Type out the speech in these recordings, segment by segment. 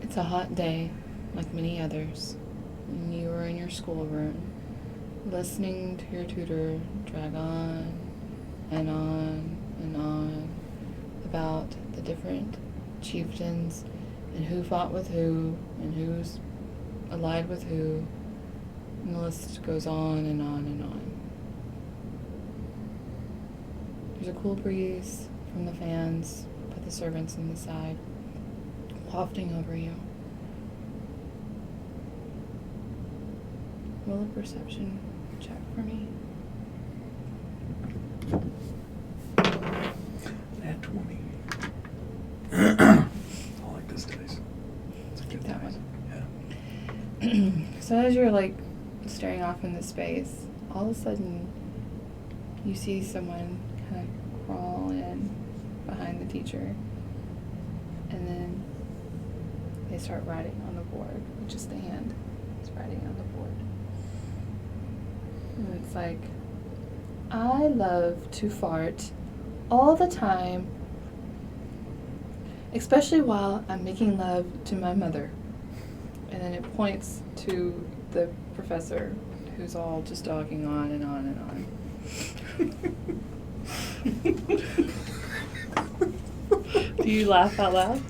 It's a hot day, like many others, and you are in your schoolroom, listening to your tutor drag on and on and on about the different chieftains and who fought with who and who's allied with who, and the list goes on and on and on. There's a cool breeze from the fans by the servants on the side, wafting over you. Roll a perception check for me. Nat 20. I like this dice. It's a good That dice. one. Yeah. So as you're like staring off into space, all of a sudden you see someone kind of crawl in behind the teacher, and then they start writing on the board with just a hand. It's writing on the board. And it's like, I love to fart all the time, especially while I'm making love to my mother. And then it points to the professor, who's all just talking on and on and on. Do you laugh out loud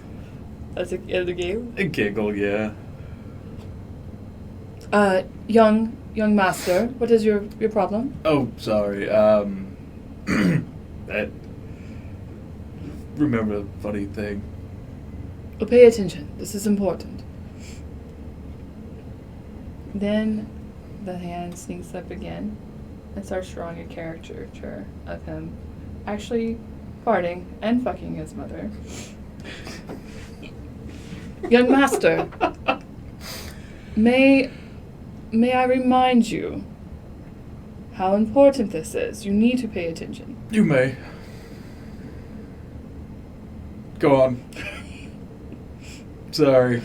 as a in the game? A giggle, yeah. Young master, what is your problem? Oh, sorry. That. Remember a funny thing. Oh, pay attention. This is important. Then the hand sneaks up again and starts drawing a caricature of him actually farting and fucking his mother. Young master, may I remind you how important this is. You need to pay attention. You may. Go on. Sorry.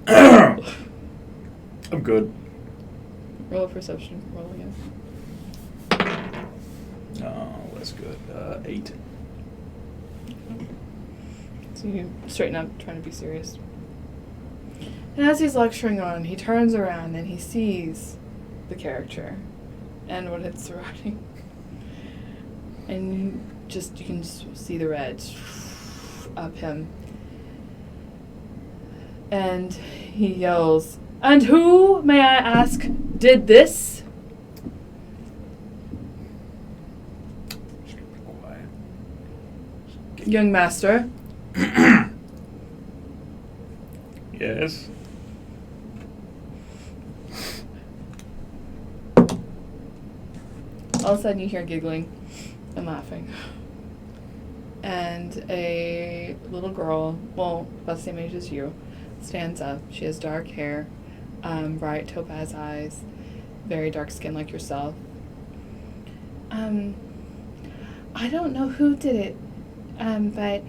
I'm good. Roll a perception. Roll again. Oh, that's good. 8. So you straighten up, trying to be serious. And as he's lecturing on, he turns around and he sees the character and what it's writing. And you can just see the red up him. And he yells, "And who, may I ask, did this?" Just be quiet. Young master. Yes. All of a sudden you hear giggling and laughing. And a little girl, well, about the same age as you, stands up. She has dark hair, bright topaz eyes, very dark skin like yourself. I don't know who did it, but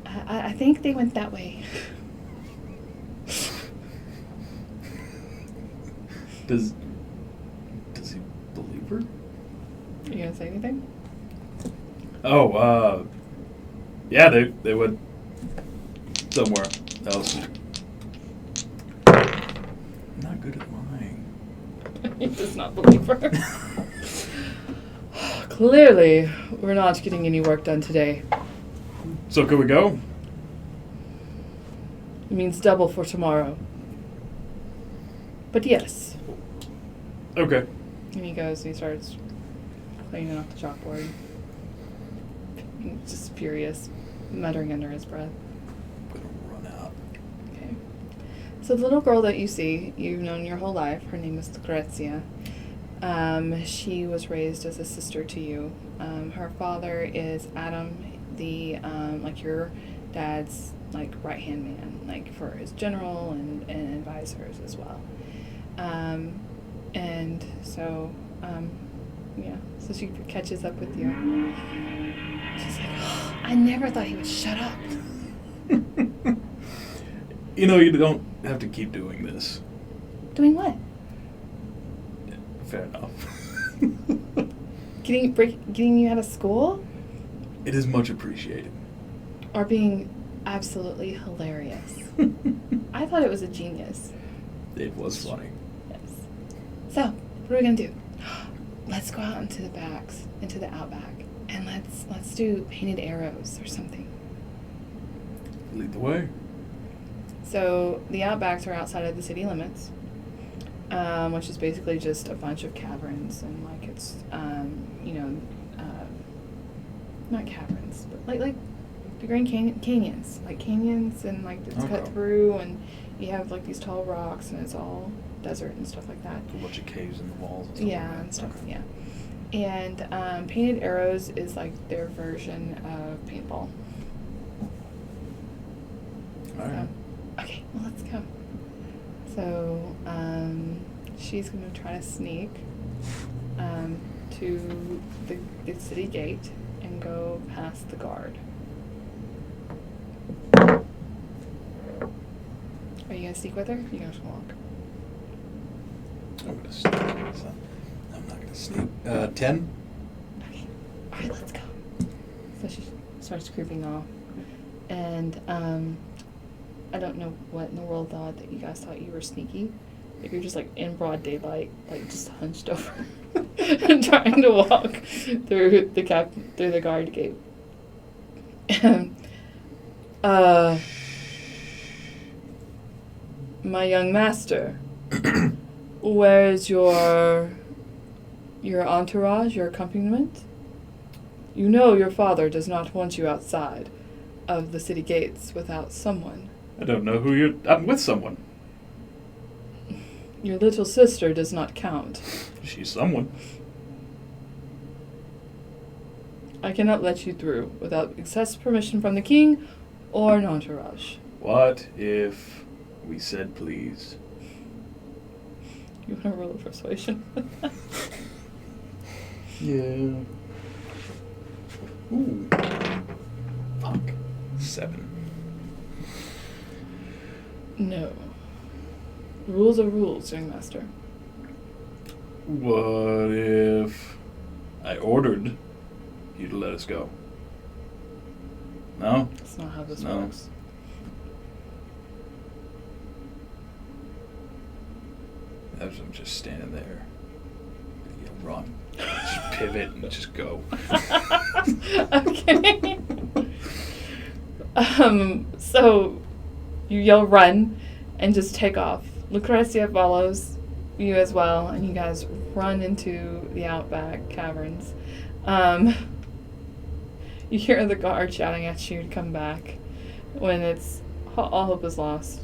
I think they went that way. Does he believe her? Are you gonna say anything? Oh, yeah, they went somewhere else. I'm not good at lying. He does not believe her. Clearly, we're not getting any work done today. So can we go? It means double for tomorrow. But yes. Okay. And he goes and he starts cleaning off the chalkboard. He's just furious, muttering under his breath. I'm gonna run out. Okay. So the little girl that you see, you've known your whole life, her name is Lucrezia. She was raised as a sister to you. Her father is Adam, the like your dad's like right-hand man, like for his general and advisors as well. And so, yeah, so she catches up with you. She's like, oh, I never thought he would shut up. You know, you don't have to keep doing this. Doing what? Fair enough. Getting you out of school? It is much appreciated. Or being absolutely hilarious? I I thought it was a genius. It was funny. Yes. So, what are we gonna do? Let's go out into the outback, and let's do painted arrows or something. Lead the way. So the outbacks are outside of the city limits, which is basically just a bunch of caverns, and like it's not caverns, but like the Grand Canyons, like canyons, and like it's cut through, and you have like these tall rocks, and it's all desert and stuff like that. A bunch of caves in the walls. And stuff like that. And painted arrows is like their version of paintball. All right. Okay, well, let's go. So she's going to try to sneak to the city gate and go past the guard. Are you going to sneak with her? Or are you going to walk? I'm gonna sneak. So I'm not gonna sneak. 10. Okay. All right, let's go. So she starts creeping off, and I don't know what in the world thought that you guys thought you were sneaky. Like you're just like in broad daylight, like just hunched over, and trying to walk through the guard gate. My young master. Where is your entourage, your accompaniment? You know your father does not want you outside of the city gates without someone. I don't know who you're... I'm with someone. Your little sister does not count. She's someone. I cannot let you through without express permission from the king or an entourage. What if we said please? You want to roll a persuasion? Yeah. Ooh. Fuck. 7. No. Rules are rules, young master. What if I ordered you to let us go? No? That's not how this No. works. As I'm just standing there. You run. Just pivot and just go. Okay. So you yell run and just take off. Lucrecia follows you as well, and you guys run into the outback caverns. You hear the guard shouting at you to come back when it's all hope is lost.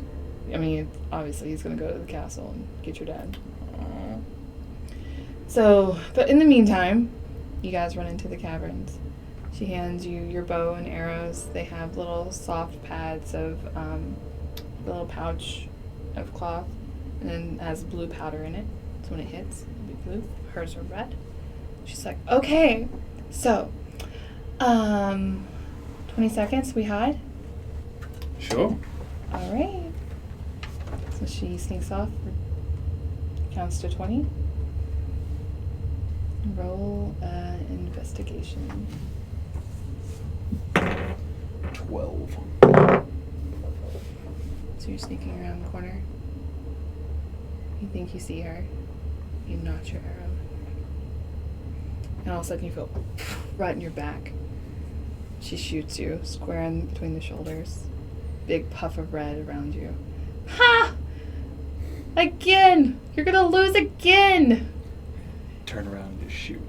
I mean, obviously he's going to go to the castle and get your dad. Aw. So, but in the meantime, you guys run into the caverns. She hands you your bow and arrows. They have little soft pads of, little pouch of cloth, and then it has blue powder in it. So when it hits, it'll be blue. Hers are red. She's like, okay, so, 20 seconds, we hide? Sure. All right. So she sneaks off, counts to 20. Roll investigation. 12. So you're sneaking around the corner. You think you see her. You notch your arrow. And all of a sudden you feel right in your back. She shoots you square in between the shoulders. Big puff of red around you. Ha! Again! You're gonna lose again! Turn around and just shoot.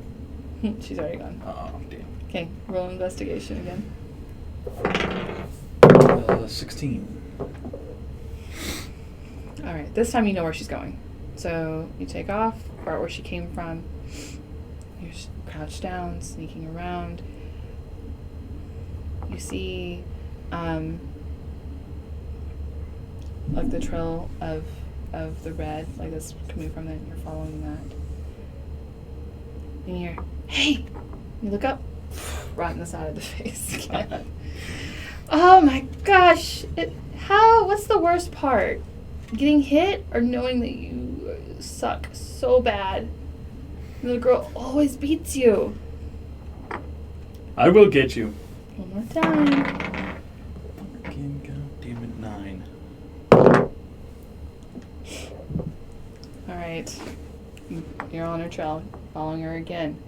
She's already gone. Oh, damn. Okay, roll investigation again. 16. Alright, this time you know where she's going. So you take off, right where she came from. You're crouched down, sneaking around. You see, like the trail of the red, like that's coming from it, and you're following that. And you hear, hey! You look up, right in the side of the face again. Oh my gosh! What's the worst part? Getting hit or knowing that you suck so bad? And the girl always beats you. I will get you. One more time. Fucking goddamn it, 9. Alright. You're on her trail, following her again.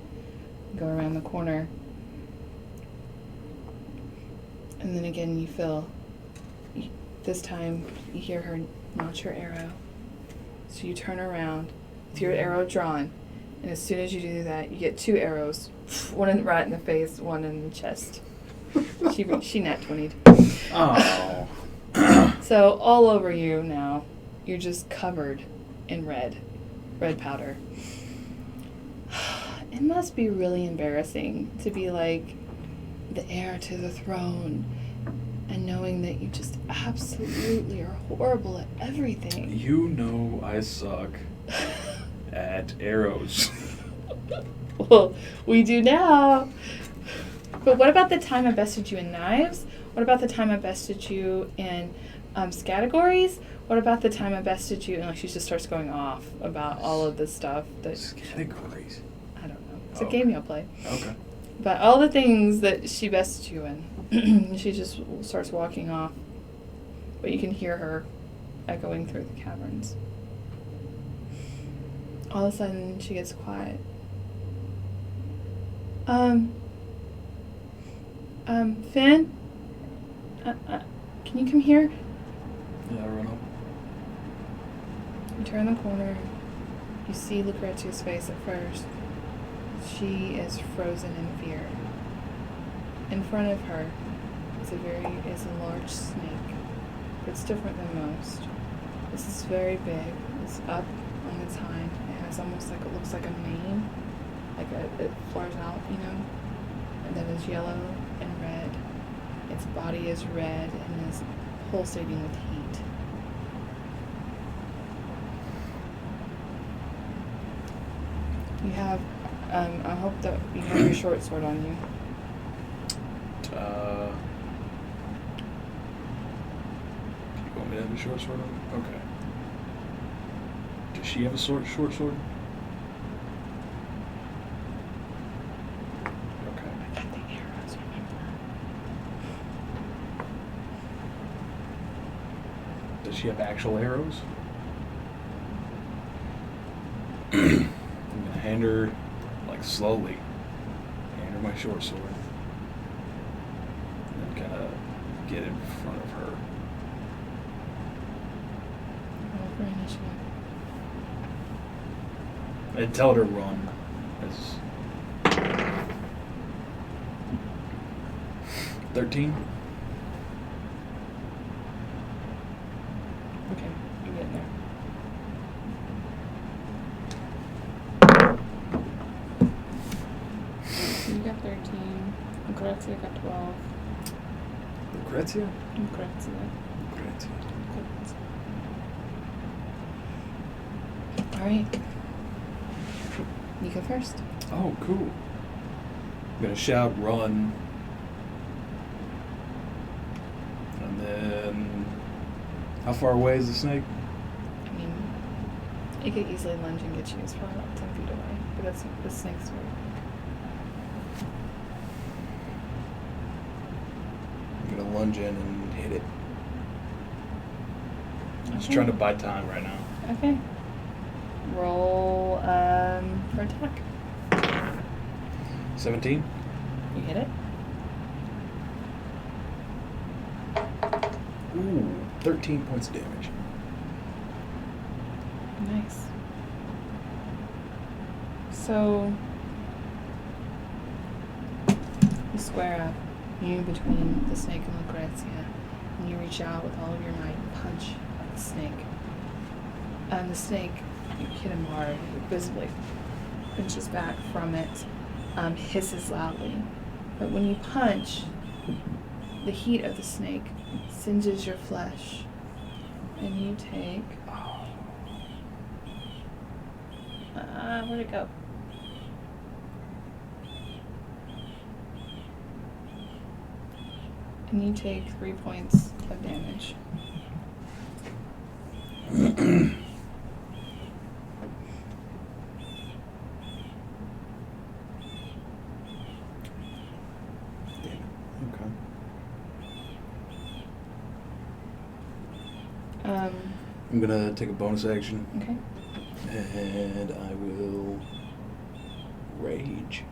Go around the corner. And then again you feel, this time you hear her notch her arrow. So you turn around with your arrow drawn. And as soon as you do that, you get 2 arrows. One right in the face, one in the chest. She nat 20'd. Oh. So all over you now, you're just covered in red powder. It must be really embarrassing to be like the heir to the throne and knowing that you just absolutely are horrible at everything. You know I suck at arrows. Well, we do now. But what about the time I bested you in knives? What about the time I bested you in categories? What about the time I bested you? And like she just starts going off about all of this stuff. Categories. I don't know. It's a game you'll play. Okay. But all the things that she bested you in, she just starts walking off. But you can hear her echoing through the caverns. All of a sudden, she gets quiet. Finn? Can you come here? Yeah, I'll run up. You turn the corner. You see Lucrezia's face at first. She is frozen in fear. In front of her is a large snake. It's different than most. This is very big. It's up on its hind. It has almost like, it looks like a mane. It flares out, you know? And then it's yellow and red. Its body is red and is pulsating with heat. You have, I hope that you have your short sword on you. You want me to have a short sword on? Okay. Does she have a short sword? Okay. I got the arrows, remember? Does she have actual arrows? I'm gonna hand her, like, slowly. Hand her my short sword. And then kind of get in front of her. Roll for initiative. And tell her to run. As 13. Okay, you get in there. You got 13. Lucrezia got 12. Lucrezia? Lucrezia. Lucrezia. Alright. You go first. Oh, cool. I'm gonna shout, run. And then, how far away is the snake? I mean, it could easily lunge and get you. It's probably about 10 feet away. But that's the snake's very big. I'm gonna lunge in and hit it. I'm just Okay. trying to buy time right now. Okay. Roll for attack. 17. You hit it. Ooh, 13 points of damage. Nice. So you square up, you between the snake and Lucrezia, and you reach out with all of your might and punch at the snake. And the snake, you hit him hard, it visibly pinches back from it, hisses loudly. But when you punch, the heat of the snake singes your flesh, and you take. Where'd it go? And you take 3 points of damage. Okay. Um, I'm gonna take a bonus action okay. And I will rage.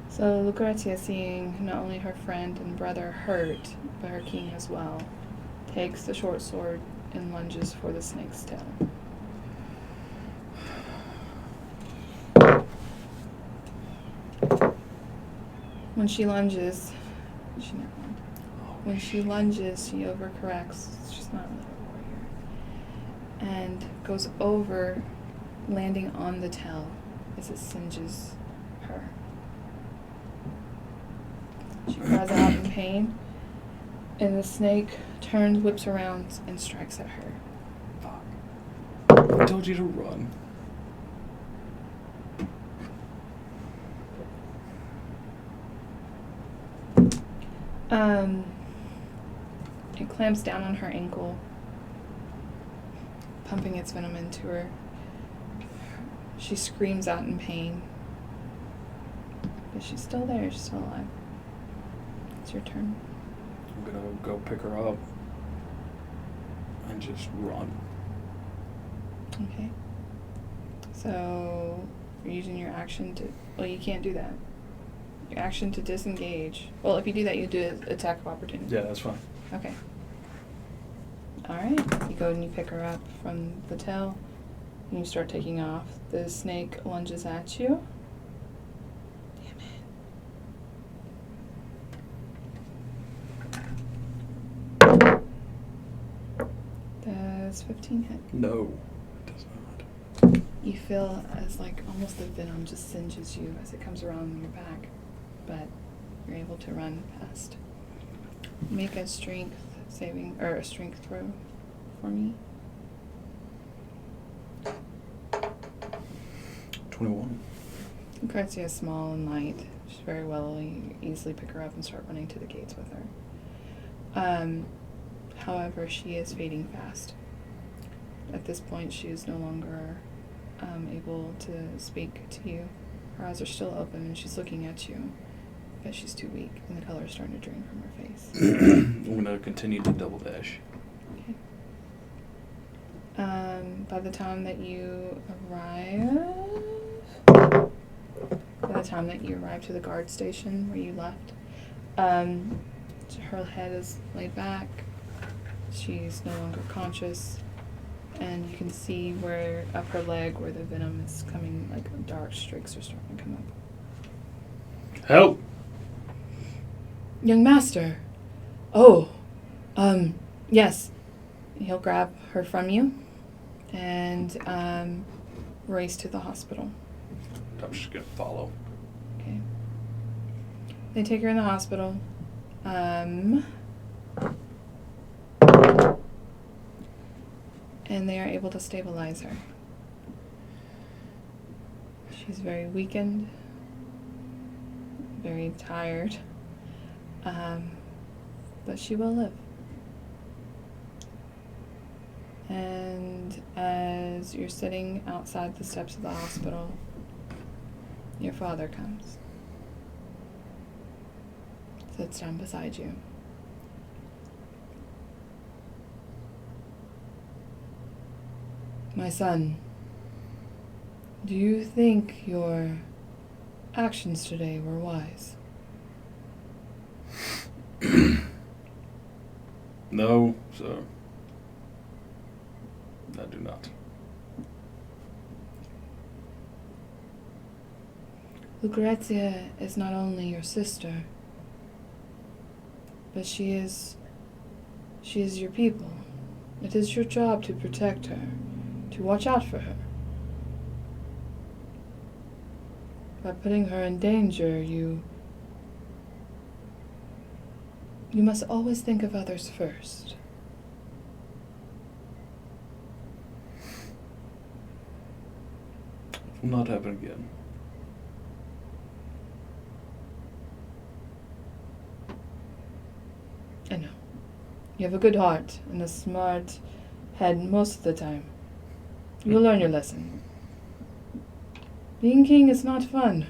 So Lucrezia, seeing not only her friend and brother hurt, but her king as well, takes the short sword and lunges for the snake's tail. When she lunges, she overcorrects. She's not a little warrior, and goes over, landing on the tail as it singes her. She cries out in pain, and the snake turns, whips around, and strikes at her. Fuck. I told you to run. It clamps down on her ankle, pumping its venom into her. She screams out in pain, but she's still there. She's still alive. It's your turn. I'm gonna go pick her up and just run. Okay. So you're using your action to... Well, you can't do that. Your action to disengage. Well, if you do that, you do an attack of opportunity. Yeah, that's fine. Okay. Alright. You go and you pick her up from the tail, and you start taking off. The snake lunges at you. Damn it. Does 15 hit? No, it does not. You feel as like almost the venom just singes you as it comes around your back, but you're able to run past. Make a strength saving, or a strength throw for me. 21. Lucrezia is small and light. She's very well. You easily pick her up and start running to the gates with her. However, she is fading fast. At this point, she is no longer able to speak to you. Her eyes are still open and she's looking at you, but she's too weak and the color is starting to drain from her face. I'm going to continue to double dash. Okay. By the time that you arrive to the guard station where you left, her head is laid back. She's no longer conscious, and you can see where up her leg where the venom is coming, like dark streaks are starting to come up. Help! Young master. Oh, yes. He'll grab her from you and race to the hospital. I'm just going to follow. Okay. They take her in the hospital. And they are able to stabilize her. She's very weakened, very tired, but she will live. And as you're sitting outside the steps of the hospital, your father comes, sits down beside you. My son, do you think your actions today were wise? No, sir. I do not. Lucrezia is not only your sister, but she is your people. It is your job to protect her, to watch out for her. By putting her in danger, you must always think of others first. Will not happen again. I know. You have a good heart and a smart head most of the time. You will learn your lesson. Being king is not fun.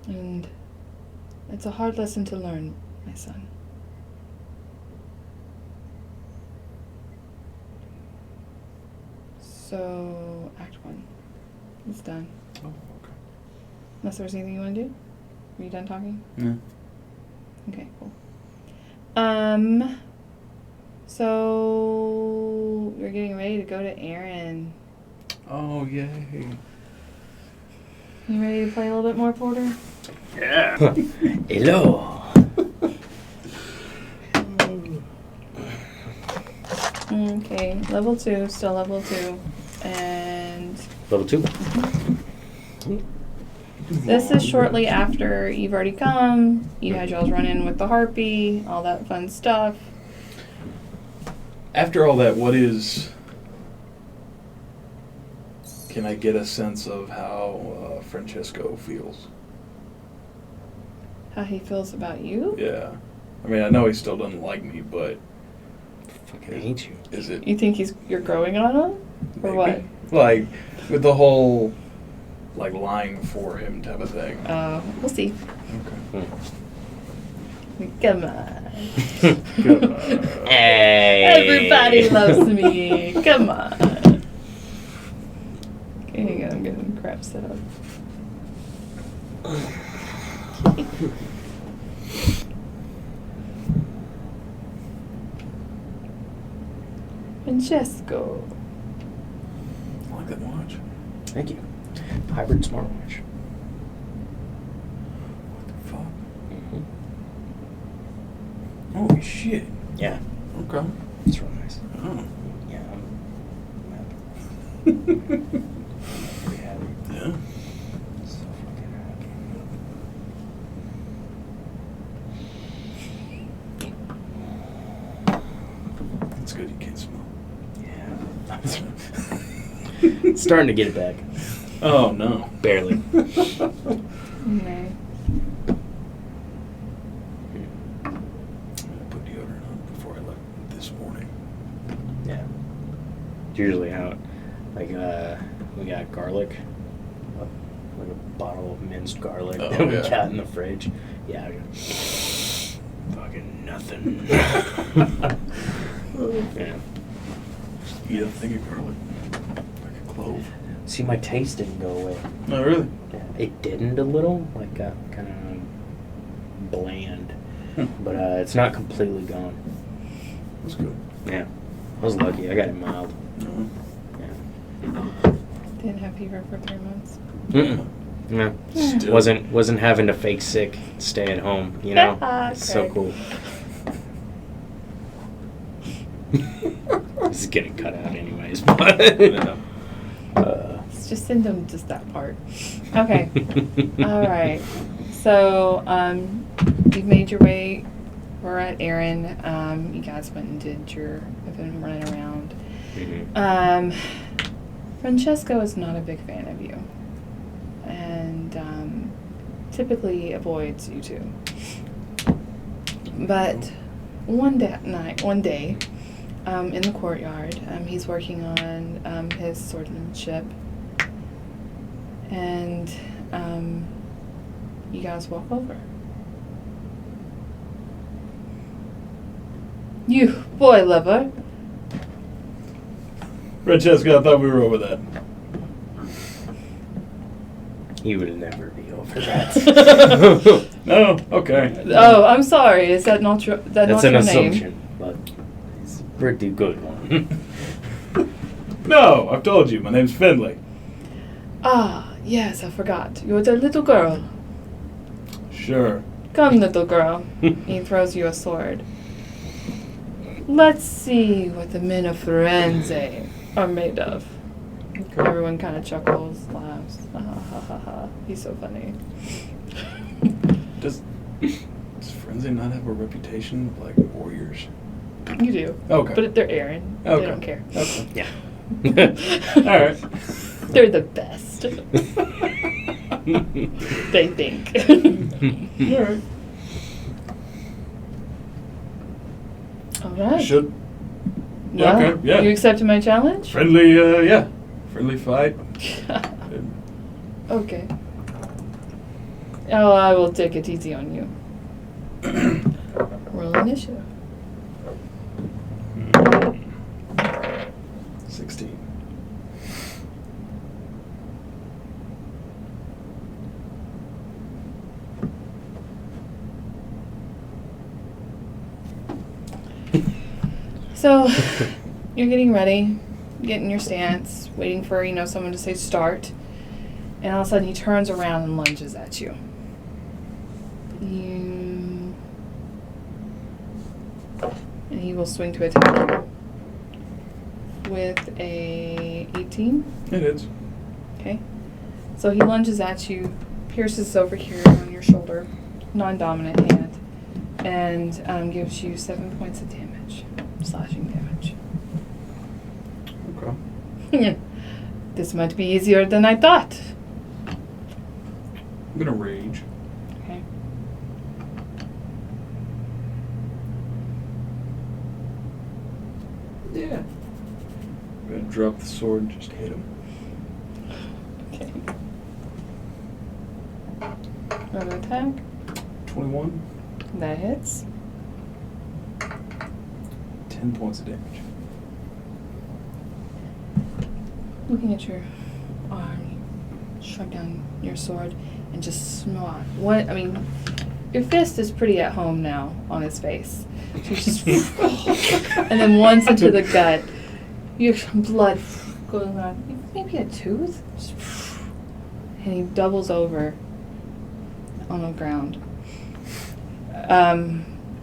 And It's a hard lesson to learn, my son. So, Act 1. It's done. Oh, okay. Unless there's anything you want to do? Are you done talking? Yeah. Okay, cool. So we're getting ready to go to Aaron. Oh, yay. You ready to play a little bit more, Porter? Yeah. Hello. Okay, level 2, still level 2. And Level 2. this is shortly after you've already come. You had y'all's run in with the harpy, all that fun stuff. After all that, what is... Can I get a sense of how Francesco feels? How he feels about you? Yeah. I mean, I know he still doesn't like me, but... Fucking hate you. Is it... You think you're growing on him? Or maybe? what? Like, with the whole, like, lying for him type of thing. We'll see. Okay. Come on. Come on. Hey. Everybody loves me. Come on. Okay, hang on, I'm getting crap set up. Francesco. I like that watch. Thank you. Hybrid smartwatch. What the fuck? Mm-hmm. Holy shit. Yeah, Okay. it's real nice. Oh. Yeah, I'm pretty happy. Yeah. So fucking happy. It's good you can't smell. Yeah. It's starting to get it back. Oh, no. Barely. No. I put deodorant on before I left this morning. Yeah. It's usually how, like, we got garlic. Like a bottle of minced garlic Oh, that we yeah. got in the fridge. Yeah. Fucking nothing. Yeah. Eat a thing of garlic. Like a clove. See, my taste didn't go away. Oh, really? Yeah, it didn't a little, like got kind of bland, but it's not completely gone. That's good. Yeah, I was lucky. I got it mild. No. Yeah. Didn't have fever for 3 months. Mm-mm. No, Still. wasn't having to fake sick, stay at home. You know, it's so Craig. cool. This is getting cut out anyways, but. Yeah. Let's just send them just that part. Okay. All right. So, you've made your way. We're at Aaron. You guys went and did have been running around. Mhm. Francesco is not a big fan of you. And, typically avoids you two. But one day, in the courtyard, he's working on his swordsmanship, and you guys walk over. You boy lover. Francesca, I thought we were over that. You would never be over that. No? Okay. Oh, I'm sorry. Is that not your That's not an your assumption, name? but it's a pretty good one. No, I've told you. My name's Finlay. Ah, yes, I forgot. You're the little girl. Sure. Come, little girl. He throws you a sword. Let's see what the men of Firenze are made of. Everyone kind of chuckles, laughs. Ha ha ha ha. He's so funny. Does Frenzy not have a reputation of, like, warriors? You do. Okay. But they're Aaron. Okay. They don't care. Okay. Yeah. All right. They're the best. They think. All right. All right. Should Well, okay, yeah. You accepted my challenge? friendly, yeah. Friendly fight. Okay. Oh, I will take it easy on you. Roll initiative. 16. So, you're getting ready, getting your stance, waiting for, someone to say start. And all of a sudden he turns around and lunges at you. And he will swing to attack you. With a 18. It is. Okay. So he lunges at you, pierces over here on your shoulder, non-dominant hand, and gives you 7 points of damage. Slashing damage. Okay. This might be easier than I thought. I'm gonna rage. Okay. Yeah. I'm gonna drop the sword and just hit him. Okay. Another attack. 21. That hits. 10 points of damage. Looking at your arm, you shrug down your sword and just swat. Your fist is pretty at home now on his face. So you just and then once into the gut, your blood going on. Maybe a tooth. And he doubles over on the ground.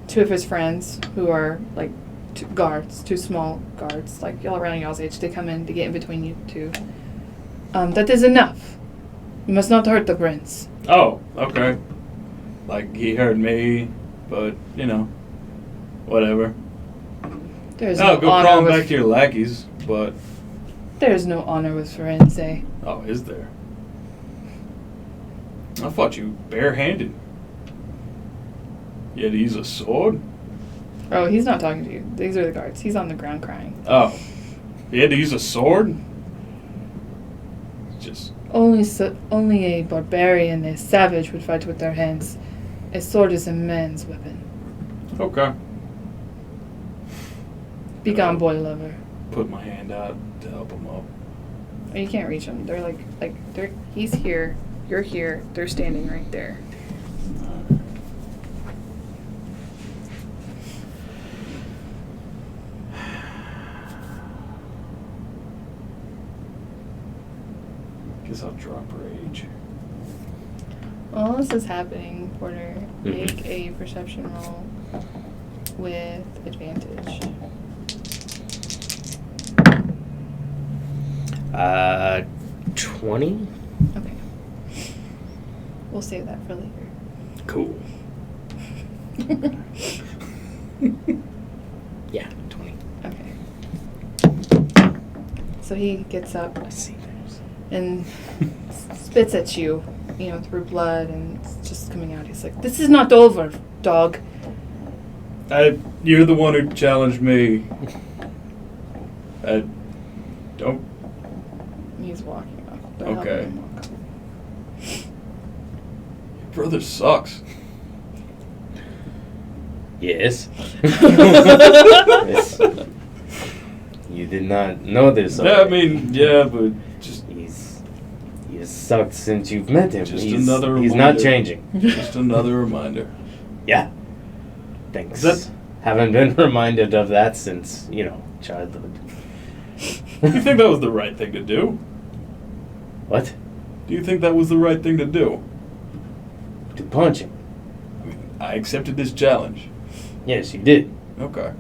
Two of his friends who are like two small guards, like y'all around y'all's age, they come in to get in between you two. That is enough. You must not hurt the prince. Oh, okay. Like, he hurt me, but, whatever. There's Oh, no go honor crawling with back to your lackeys, but... There's no honor with Firenze. Oh, is there? I fought you barehanded. You had to use a sword? Oh, he's not talking to you. These are the guards. He's on the ground crying. Oh. You had to use a sword? Just... Only a barbarian, a savage would fight with their hands. A sword is a man's weapon. Okay. Be gone, boy lover. Put my hand out to help him up. Oh, you can't reach him. They're he's here, you're here, they're standing right there. Guess I'll drop rage. While this is happening, Porter, make a perception roll with advantage. 20? Okay. We'll save that for later. Cool. Yeah, 20. Okay. So he gets up I see those. and spits at you, through blood, and it's just coming out. He's like, "This is not over, dog." You're the one who challenged me. Don't... He's walking off. They're Okay. helping him walk. Your brother sucks. Yes. Yes. You did not know this already. Yeah, but just... He has sucked since you've met him. Just He's another not reminder. changing. Just another reminder. Yeah. Thanks. That's- Haven't been reminded of that since, childhood. You think that was the right thing to do? What? Do you think that was the right thing to do? To punch him. I mean, I accepted this challenge. Yes, you did. Okay.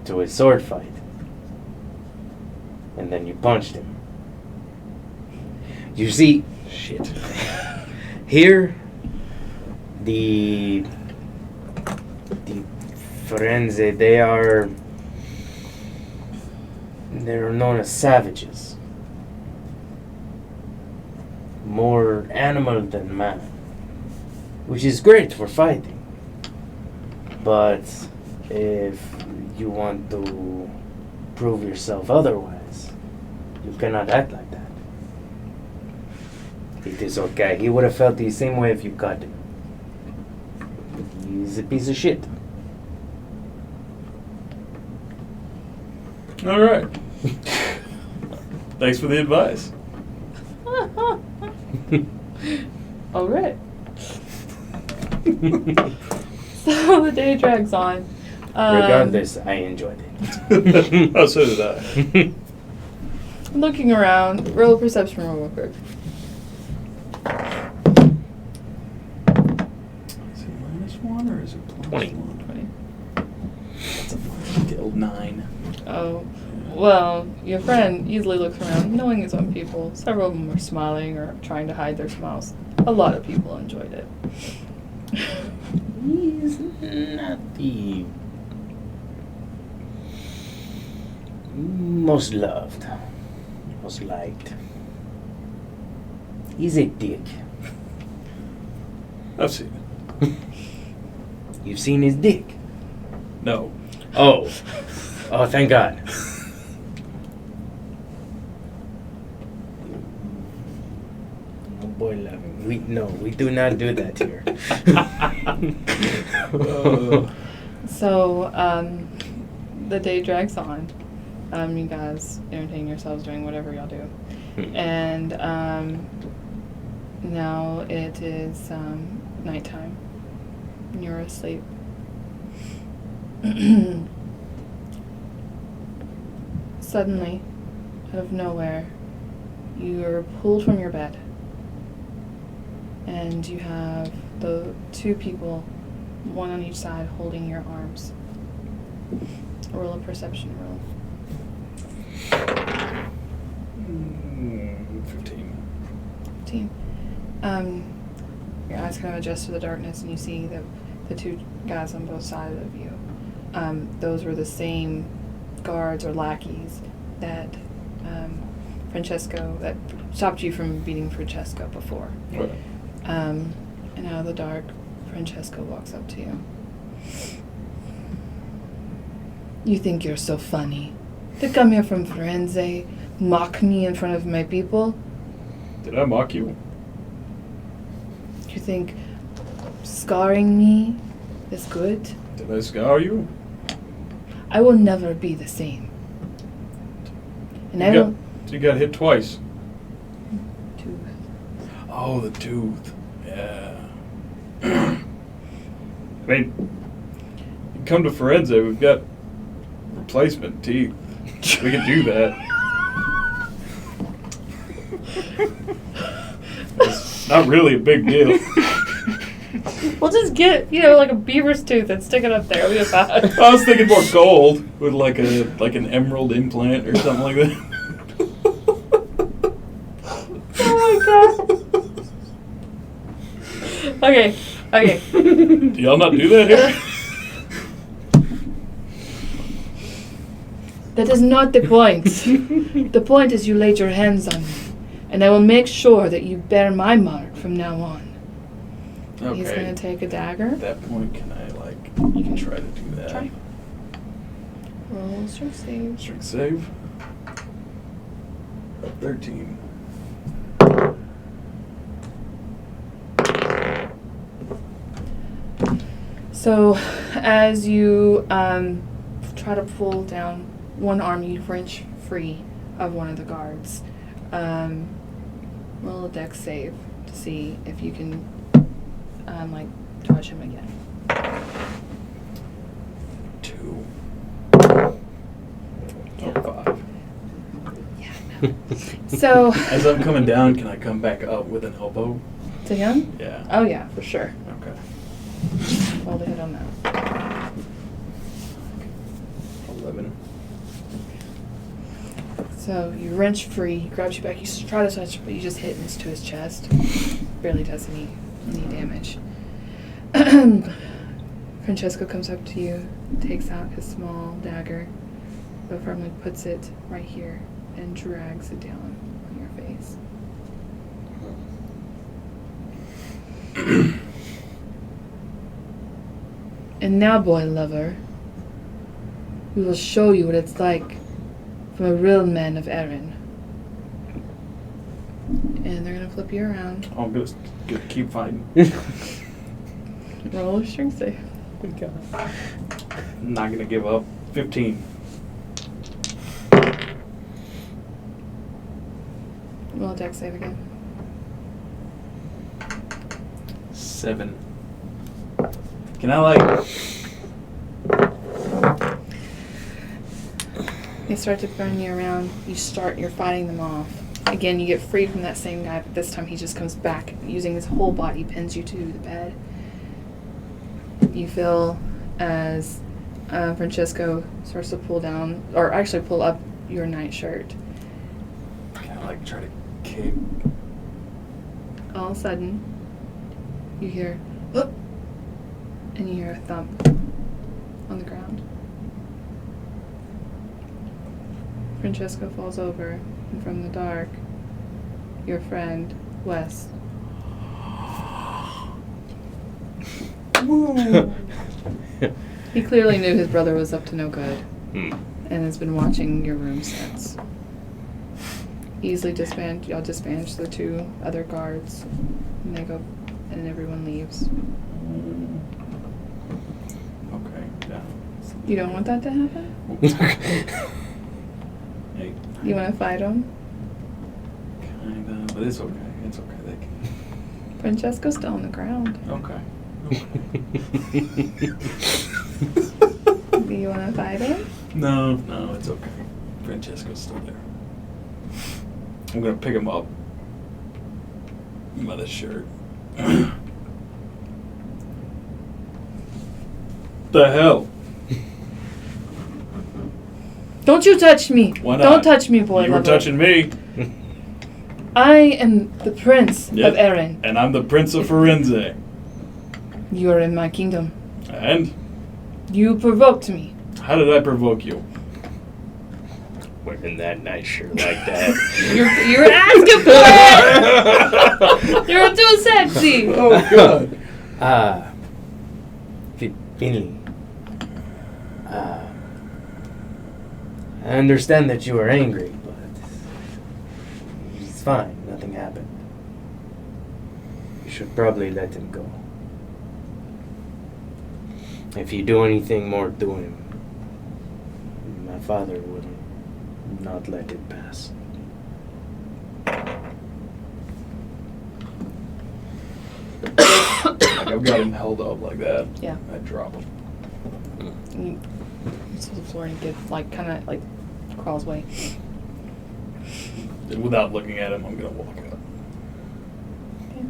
To a sword fight. And then you punched him. You see, Shit. here, the Firenze, they're known as savages. More animal than man. Which is great for fighting. But if you want to prove yourself otherwise, you cannot act like that. It is okay. He would have felt the same way if you cut him. he's a piece of shit. All right. Thanks for the advice. All right. So the day drags on. Regardless, I enjoyed it. Oh, so did I. Looking around, roll a perception roll real quick. Is it -1 or is it +1? 20. 20. That's a fucking old 9. Oh, well, your friend easily looks around, knowing his own people. Several of them are smiling or trying to hide their smiles. A lot of people enjoyed it. He's not the most loved, most liked. He's a dick. I've seen it. You've seen his dick? No. Oh. Oh, thank God. Oh boy, loving. We do not do that here. So, the day drags on. You guys entertain yourselves doing whatever y'all do. And now it is nighttime. And you're asleep. Suddenly, out of nowhere, you're pulled from your bed. And you have the two people, one on each side, holding your arms. Roll a perception roll. 15. 15. Your eyes kind of adjust to the darkness, and you see the two guys on both sides of you. Those were the same guards or lackeys that Francesco, that stopped you from beating Francesco before. Right. And out of the dark, Francesco walks up to you. You think you're so funny to come here from Firenze, mock me in front of my people? Did I mock you? You think scarring me is good? Did I scour you? I will never be the same. And I You don't... got hit twice. Tooth. Oh, the tooth. Yeah. I mean, you come to Firenze, we've got replacement teeth. We can do that. It's not really a big deal. We'll just get, like a beaver's tooth and stick it up there. It'll be fine. I was thinking more gold with like an emerald implant or something like that. Oh my god. Okay. Do y'all not do that here? That is not the point. The point is you laid your hands on me, and I will make sure that you bear my mark from now on. Okay. He's going to take a dagger. At that point, can I You can try to do that? try. Roll strength save. Strength save. 13. So, as you try to pull down one arm, you wrench free of one of the guards. Roll a dex save to see if you can, dodge him again. 2. Yeah. 5. Yeah, no. So, As I'm coming down, can I come back up with an elbow? to him? Yeah. Oh, yeah, for sure. Okay. Roll the hit on that. 11. So you wrench free, he grabs you back, you try to touch, but you just hit into his chest. Barely does any damage. Francesco comes up to you, takes out his small dagger, but firmly puts it right here and drags it down on your face. And now, boy lover, we will show you what it's like from a real man of Erin. And they're gonna flip you around. I'm gonna keep fighting. Roll a strength save. I'm not gonna give up. 15. Roll a dex save again. 7. Can I like? They start to burn you around. You're fighting them off. Again, you get freed from that same guy, but this time he just comes back using his whole body, pins you to the bed. You feel as Francesco starts to pull down, or actually pull up your nightshirt. Can I like try to kick? All of a sudden, you hear, "Whoop," and you hear a thump on the ground. Francesco falls over, and from the dark, your friend, Wes. He clearly knew his brother was up to no good, and has been watching your room since. Easily y'all disband the 2 other guards, and they go, and everyone leaves. Okay, yeah. You don't want that to happen? Hey, You want to fight him? kinda, but it's okay. It's okay. They can. Francesco's still on the ground. Okay. Do you want to fight him? No, it's okay. Francesco's still there. I'm gonna pick him up by the shirt. The hell? Don't you touch me! Why not? Don't touch me, boy. You were lover. touching me, I am the prince Yep. of Erin. and I'm the Prince of Firenze. You are in my kingdom. And You provoked me. how did I provoke you? Wearing that nice shirt like that. You're asking for it! You're too sexy! Oh God! Finlay. I understand that you are angry, but it's fine. Nothing happened. You should probably let him go. If you do anything more to him, my father will not let it pass. Like I've got him held up like that. Yeah. I drop him. You to the floor and get kind of crawls away. Without looking at him, I'm gonna walk out. Okay.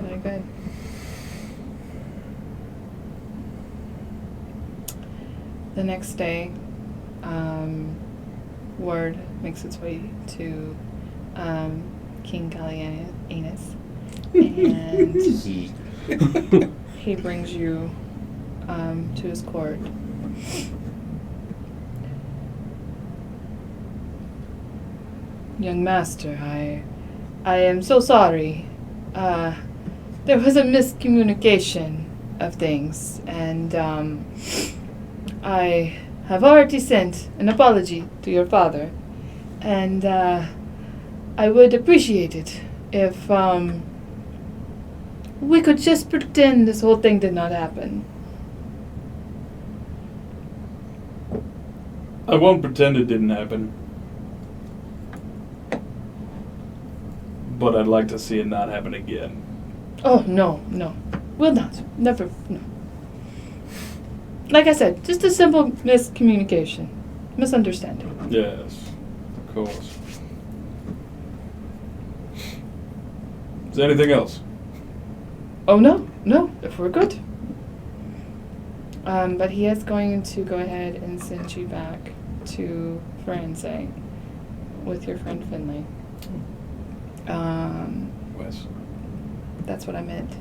Very good. The next day, word makes its way to King Gallienus, and he brings you to his court. Young master, I am so sorry. There was a miscommunication of things, and I have already sent an apology to your father, and I would appreciate it if we could just pretend this whole thing did not happen. I won't pretend it didn't happen. But I'd like to see it not happen again. Oh, no. Will not. Never, no. Like I said, just a simple miscommunication. Misunderstanding. Yes, of course. Is there anything else? Oh, no, if we're good. But he is going to go ahead and send you back to Firenze with your friend Finlay. Wes. That's what I meant.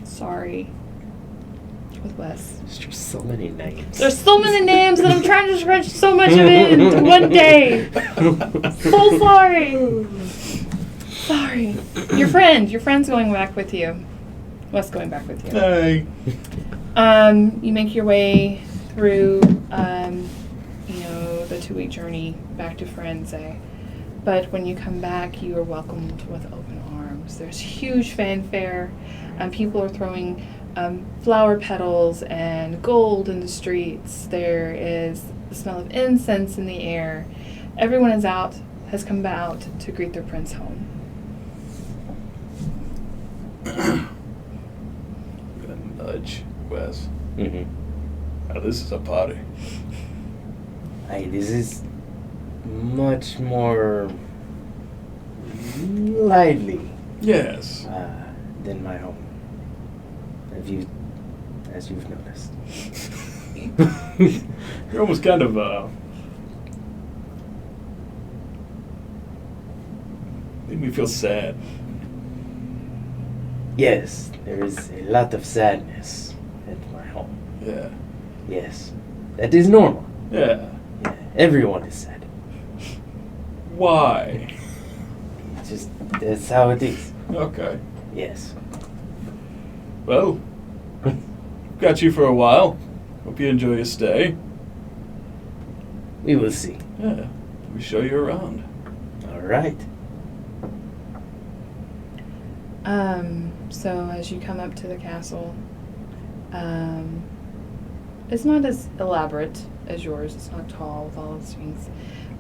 Sorry. With Wes. There's just so many names. There's so many names and I'm trying to stretch so much of it into one day. So sorry. Sorry. Your friend's going back with you. Wes going back with you. Hey. You make your way through, the 2-week journey back to Firenze. But when you come back, you are welcomed with open arms. There's huge fanfare. People are throwing flower petals and gold in the streets. There is the smell of incense in the air. Everyone has come out to greet their prince home. I'm gonna nudge Wes. Mm-hmm. Now this is a party. Hey, this is much more lively Yes. than my home. As you've noticed. You're almost kind of make me feel sad. Yes, there is a lot of sadness at my home. Yeah. Yes, that is normal. Yeah. Yeah, everyone is sad. Why? Just that's how it is. Okay. Yes. Well, got you for a while. Hope you enjoy your stay. We will see. Yeah. We show you around. All right. So as you come up to the castle, it's not as elaborate as yours. It's not tall with all the swings,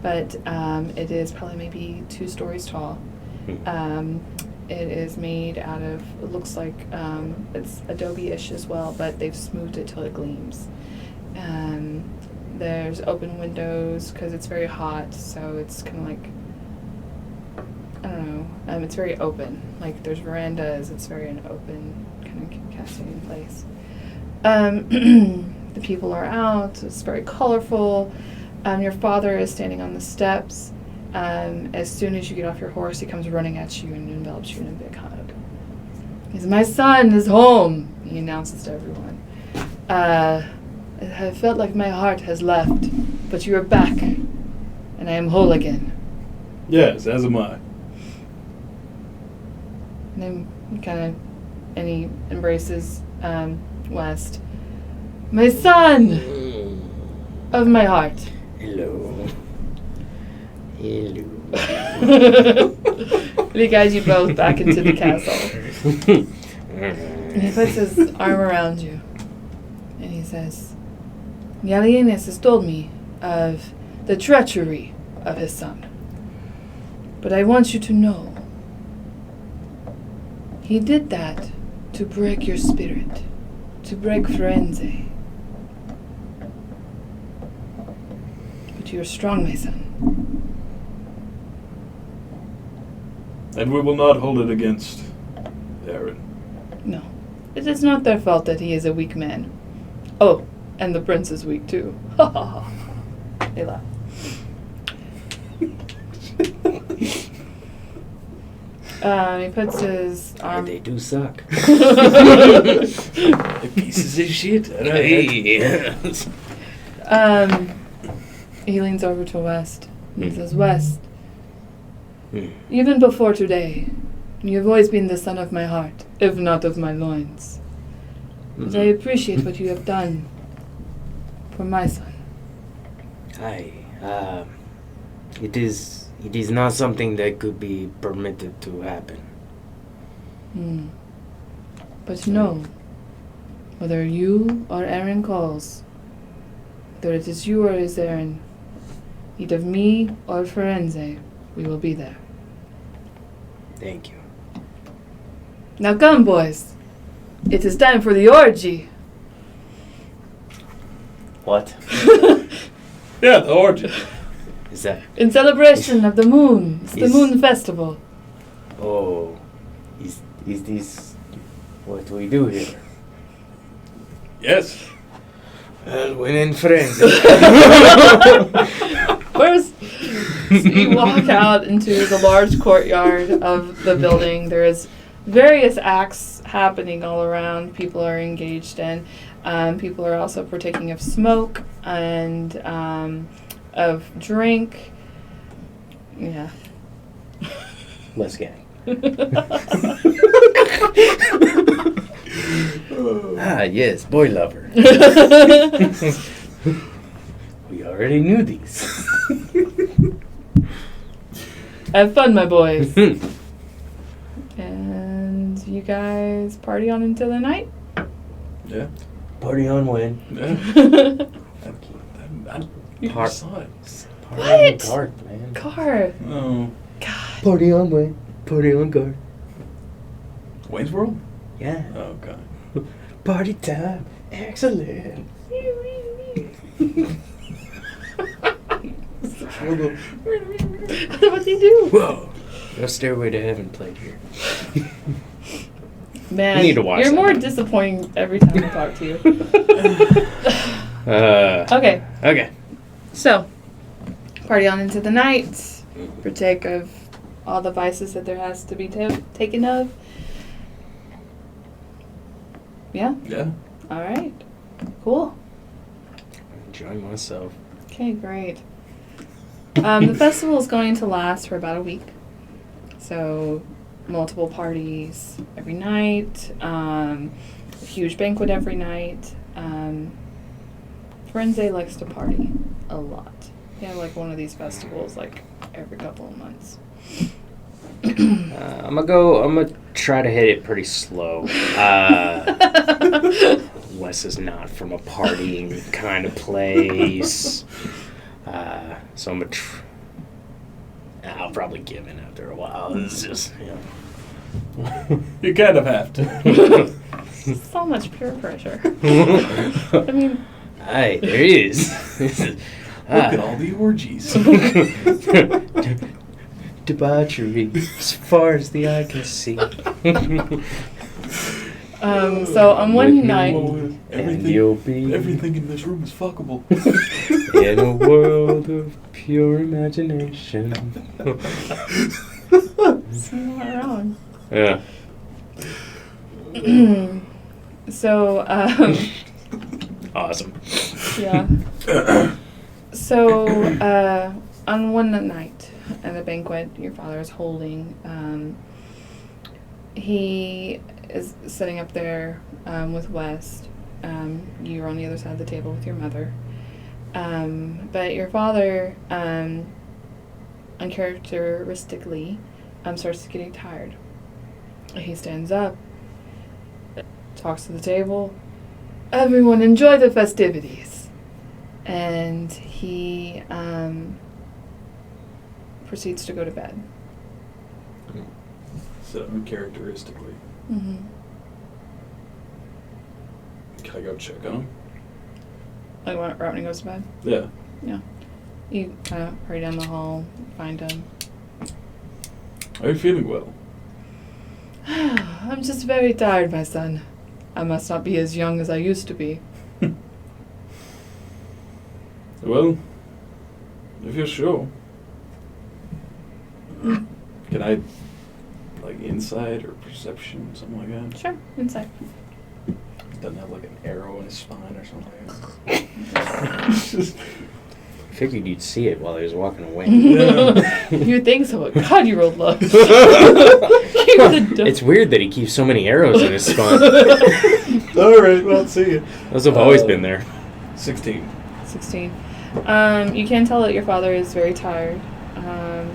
but it is probably maybe 2 stories tall. It is made out of, it looks like it's adobe-ish as well, but they've smoothed it till it gleams. There's open windows because it's very hot, so it's kind of like, I don't know, it's very open. Like there's verandas, it's very an open kind of casting in place. The people are out, it's very colorful. Your father is standing on the steps. As soon as you get off your horse, he comes running at you and envelops you in a big hug. He says, "My son is home," he announces to everyone. I felt like my heart has left, but you are back, and I am whole again. Yes, as am I. And then and he embraces West. "My son of my heart." Hello. Hello. He guides you both back into the castle. And he puts his arm around you. And he says, "Gallienus has told me of the treachery of his son. But I want you to know, he did that to break your spirit, to break Firenze. But you are strong, my son. And we will not hold it against Aaron. No, it is not their fault that he is a weak man. Oh, and the prince is weak too." Ha ha ha. They laugh. He puts his arm. They do suck. The pieces of shit. Hey. He leans over to West and he says, "West, even before today, you have always been the son of my heart, if not of my loins. But I appreciate what you have done for my son." It is not something that could be permitted to happen. But know, whether you or Aaron calls, whether it is you or is Aaron, need of me or Firenze, we will be there. Thank you. Now come, boys. It is time for the orgy. What Yeah, the orgy. is that? In celebration of the moon. It's the Is- moon festival. Oh, is this what we do here? Yes. Well, when in friends. Where's so you walk out into the large courtyard of the building. There is various acts happening all around. People are engaged in. People are also partaking of smoke and of drink. Yeah. Let's get it. Ah, yes, boy lover. We already knew these. Have fun, my boys. And And you guys party on into the night? Yeah. Party on when? Yeah. I Par- saw it. Party What? on Garth, man. Car. Oh. God. Party on when? Party on Garth. Wayne's World? Yeah. Oh, God. Party time. Excellent. What'd you do? Whoa. No Stairway to Heaven played here. Man, You need to watch you're that. more disappointing every time I talk to you. Okay, Okay. so party on into the night. Partake of all the vices that there has to be taken of. Yeah. Yeah. All right. Cool. I'm enjoying myself. Okay, great. The festival is going to last for about a week. So, multiple parties every night, a huge banquet every night. Firenze likes to party a lot. They have like one of these festivals like every couple of months. I'm gonna try to hit it pretty slow. Wes is not from a partying kind of place. So I'm gonna I'll probably give in after a while. It's just, You kind of have to. So much peer pressure. I mean, Hey, there is. Look at all the orgies. Debauchery as far as the eye can see. so on one night, And you'll be Everything in this room is fuckable. in a world of pure imagination. it's not wrong. Yeah. So, Awesome. yeah. So, on one night at a banquet your father is holding, he is sitting up there with West. You're on the other side of the table with your mother. But your father, uncharacteristically, starts getting tired. He stands up, talks to the table. Everyone enjoy the festivities. And he proceeds to go to bed. So uncharacteristically. Mm-hmm. Can I go check on him? Like right when he goes to bed? Yeah. Yeah. You kind of hurry down the hall, find him. Are you feeling well? I'm just very tired, my son. I must not be as young as I used to be. Well, if you're sure. Can I, like, insight or perception, something like that? Sure, inside. Doesn't have, like, an arrow in his spine or something like that. It's just, I figured you'd see it while he was walking away. Yeah. You would think so, but God, you rolled low. It's It's weird that he keeps so many arrows in his spine. Alright, well, see you. Those have always been there. 16. 16. You can tell that your father is very tired.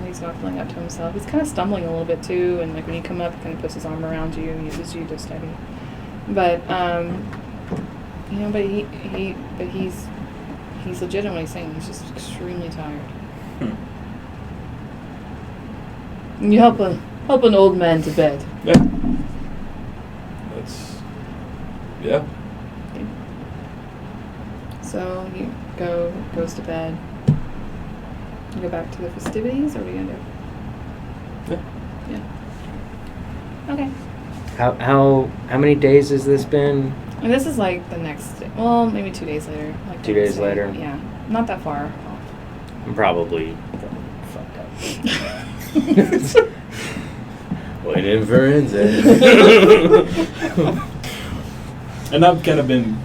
He's not feeling up to himself. He's kind of stumbling a little bit too, and like when you come up, he kind of puts his arm around you and uses you to steady. But but he's legit in what he's saying. He's just extremely tired. You help an old man to bed. Yeah. Yeah. So he goes to bed. You go back to the festivities, or what are you gonna do? Yeah. Yeah. Okay. How many days has this been? And this is like the next, well, maybe 2 days later. Like 2 days Wednesday. later? Yeah. Not that far off. I'm probably fucked up. Went in for And I've kind of been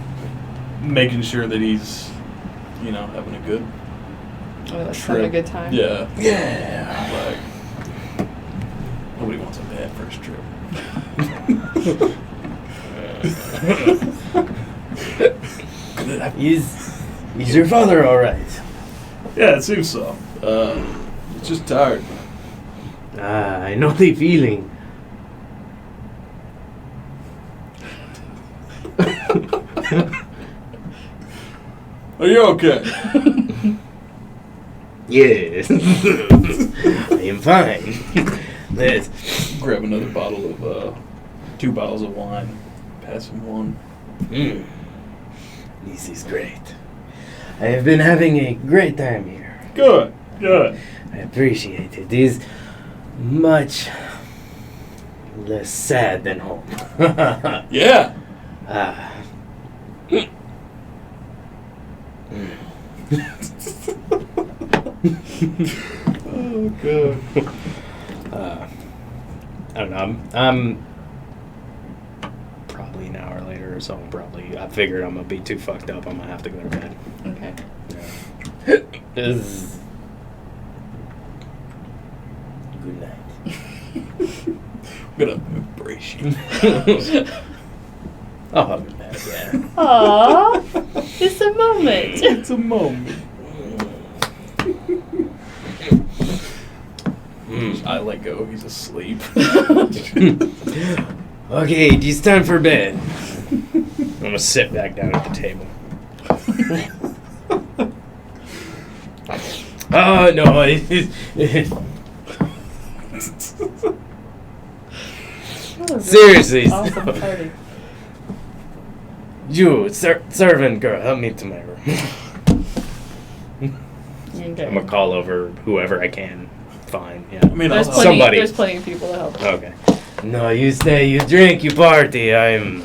making sure that he's, having a good Oh, let's trip. have a good time. Yeah. Yeah. Like, nobody wants a bad first trip. Is your father all right? Yeah, it seems so. He's just tired. I know the feeling. Are you okay? Yes. I am fine. Let's Grab another bottle of, 2 bottles of wine. Pass him one. This is great. I have been having a great time here. Good. Good. I appreciate it. It is much less sad than home. Yeah. Ah. Oh, good. I don't know. I'm probably an hour later or so. I figured I'm gonna be too fucked up. I'm gonna have to go to bed. Okay. Good night. I'm gonna embrace you. I'll hug him back, yeah. Aww. It's a moment. It's a moment. I let go. He's asleep. Okay, it's time for bed. I'm gonna sit back down at the table. Oh, no. Seriously. Awesome party. You, servant girl, help me to my room. Okay. I'm gonna call over whoever I can find. Yeah. I mean, There's I'll- plenty, somebody. There's plenty of people to help. Okay. No, you stay, you drink, you party. I'm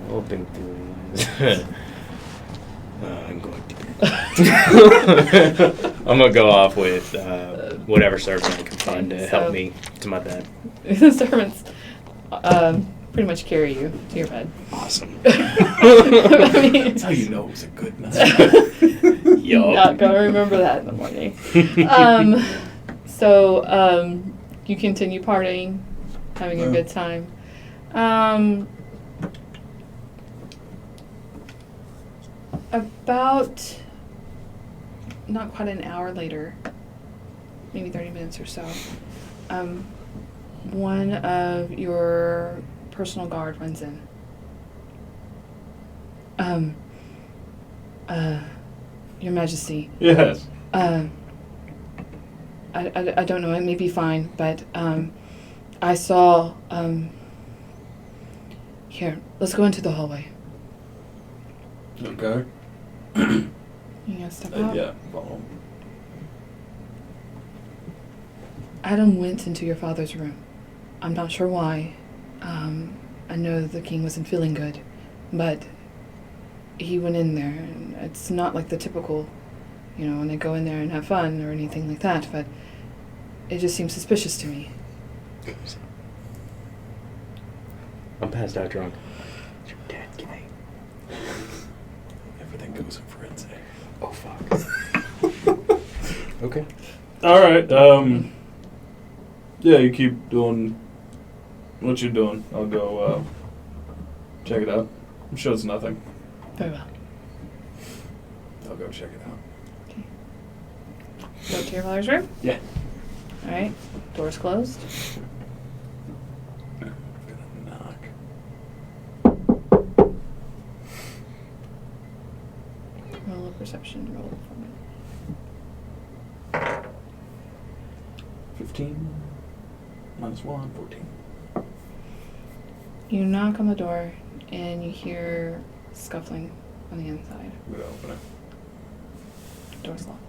hoping to. I'm going to. I'm gonna go off with whatever servant I can find to So- help me to my bed. The servants pretty much carry you to your bed. Awesome. I mean, That's how you know it was a good night. Yup. Not gonna remember that in the morning. So you continue partying, having a good time. About not quite an hour later, maybe 30 minutes or so, one of your personal guard runs in. Your Majesty, Yes. I don't know, it may be fine, but I saw, here, let's go into the hallway. Okay. You gonna step out? Yeah. Follow. Adam went into your father's room. I'm not sure why. I know that the king wasn't feeling good, but he went in there, and it's not like the typical, when they go in there and have fun or anything like that, but it just seems suspicious to me. I'm passed out drunk. Your dad gay. Everything goes in forensic. Oh fuck. Okay. All right. Yeah, you keep doing what you're doing. I'll go check it out. I'm sure it's nothing. Very well. I'll go check it out. Go to your father's room? Yeah. Alright. Door's closed. I'm gonna knock. Roll a perception roll for me. 15 minus 1, 14. You knock on the door and you hear scuffling on the inside. I'm gonna open it. Door's locked.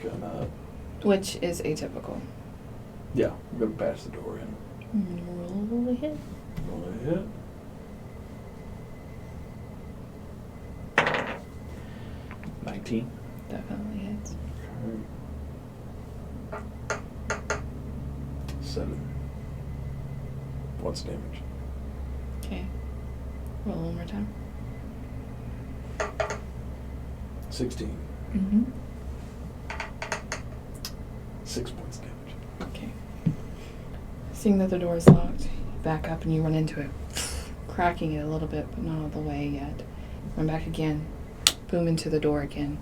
Gonna, Which is atypical. yeah, I'm gonna pass the door in. Roll a hit. Roll a hit. $19. Definitely hits. Okay. 7 points of damage. Okay. Roll one more time. 16. Mm-hmm. 6 points of damage. Okay. Seeing that the door is locked, you back up and you run into it, cracking it a little bit, but not all the way yet. Run back again, boom into the door again.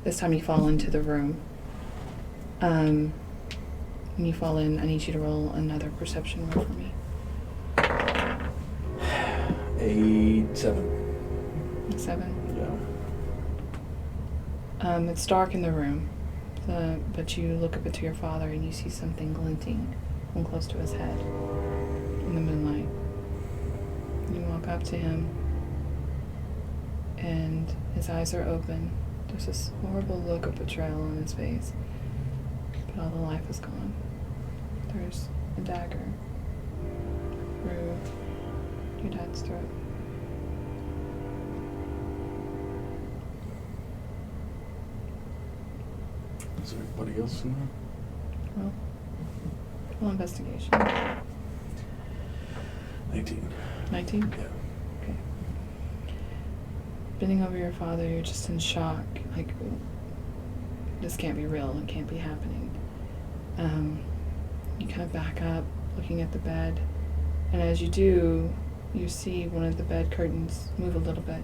This time you fall into the room. When you fall in, I need you to roll another perception roll for me. a 7. 7. Yeah. It's dark in the room, but you look up to your father and you see something glinting close to his head in the moonlight. You walk up to him, and his eyes are open. There's this horrible look of betrayal on his face, but all the life is gone. There's a dagger through your dad's throat. Is there anybody else in there? Well, investigation. 19. 19? Yeah. Okay. Bending over your father, you're just in shock. Like, this can't be real. It can't be happening. You kind of back up, looking at the bed. And as you do, you see one of the bed curtains move a little bit.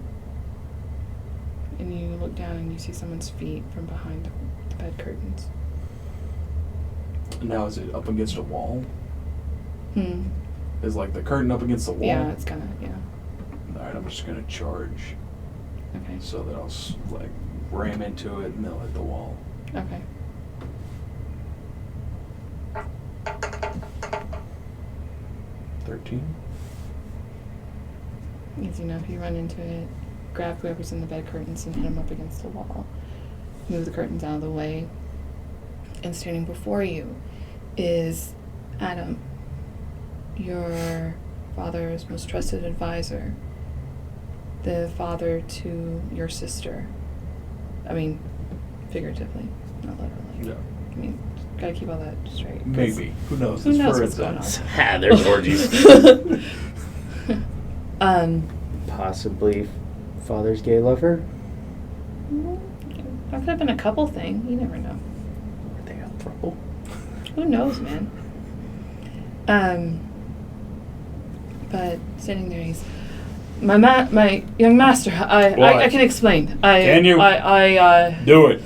And you look down and you see someone's feet from behind the bed curtains. Now is it up against a wall? Hmm. Is like the curtain up against the wall? Yeah, it's kind of, yeah. Alright, I'm just gonna charge Okay. so that I'll like ram into it and they'll hit the wall. Okay. Easy enough. You run into it, grab whoever's in the bed curtains and hit them up against the wall. Move the curtains out of the way. And standing before you is Adam, your father's most trusted advisor, the father to your sister. I mean, figuratively, not literally. Yeah. I mean, gotta keep all that straight. 'Cause Maybe. Who knows? Who It's knows for what's going on? Ah, there's orgies. Possibly father's gay lover. That could have been a couple thing. You never know. Are they a throuple? Who knows, man? But standing there, he's my young master. I can explain. Can you? Do it.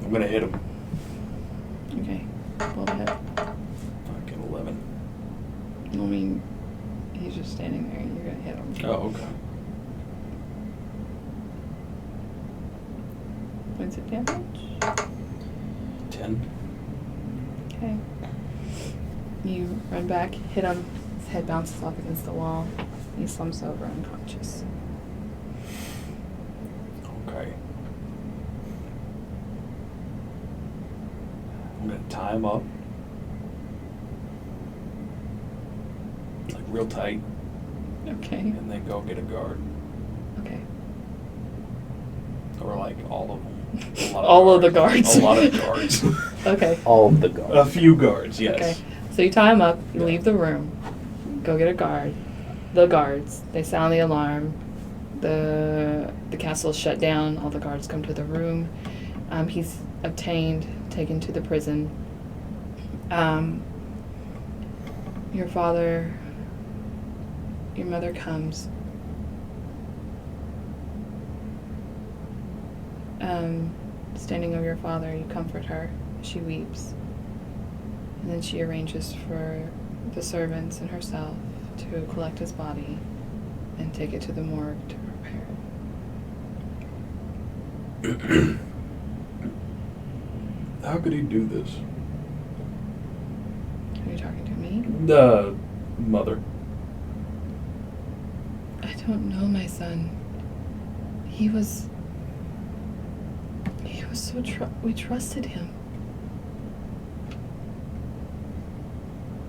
I'm gonna hit him. Okay. Well, that, Fucking 11. I mean, he's just standing there, and you're gonna hit him. Oh, okay. Points of damage. 10. Okay. You run back, hit him. His head bounces off against the wall. He slumps over unconscious. Okay. I'm gonna tie him up. Like real tight. Okay. And then go get a guard. Okay. Or like all of them. A lot All of the guards. A lot of guards. Okay. All of the guards. A few guards, yes. Okay. So you tie him up, you Yeah. leave the room, go get a guard. The guards, they sound the alarm. The castle is shut down. All the guards come to the room. He's obtained, taken to the prison. Your father, your mother comes. Standing over your father, you comfort her. She weeps. And then she arranges for the servants and herself to collect his body and take it to the morgue to prepare it. How could he do this? Are you talking to me? The mother. I don't know, my son. He was so we trusted him.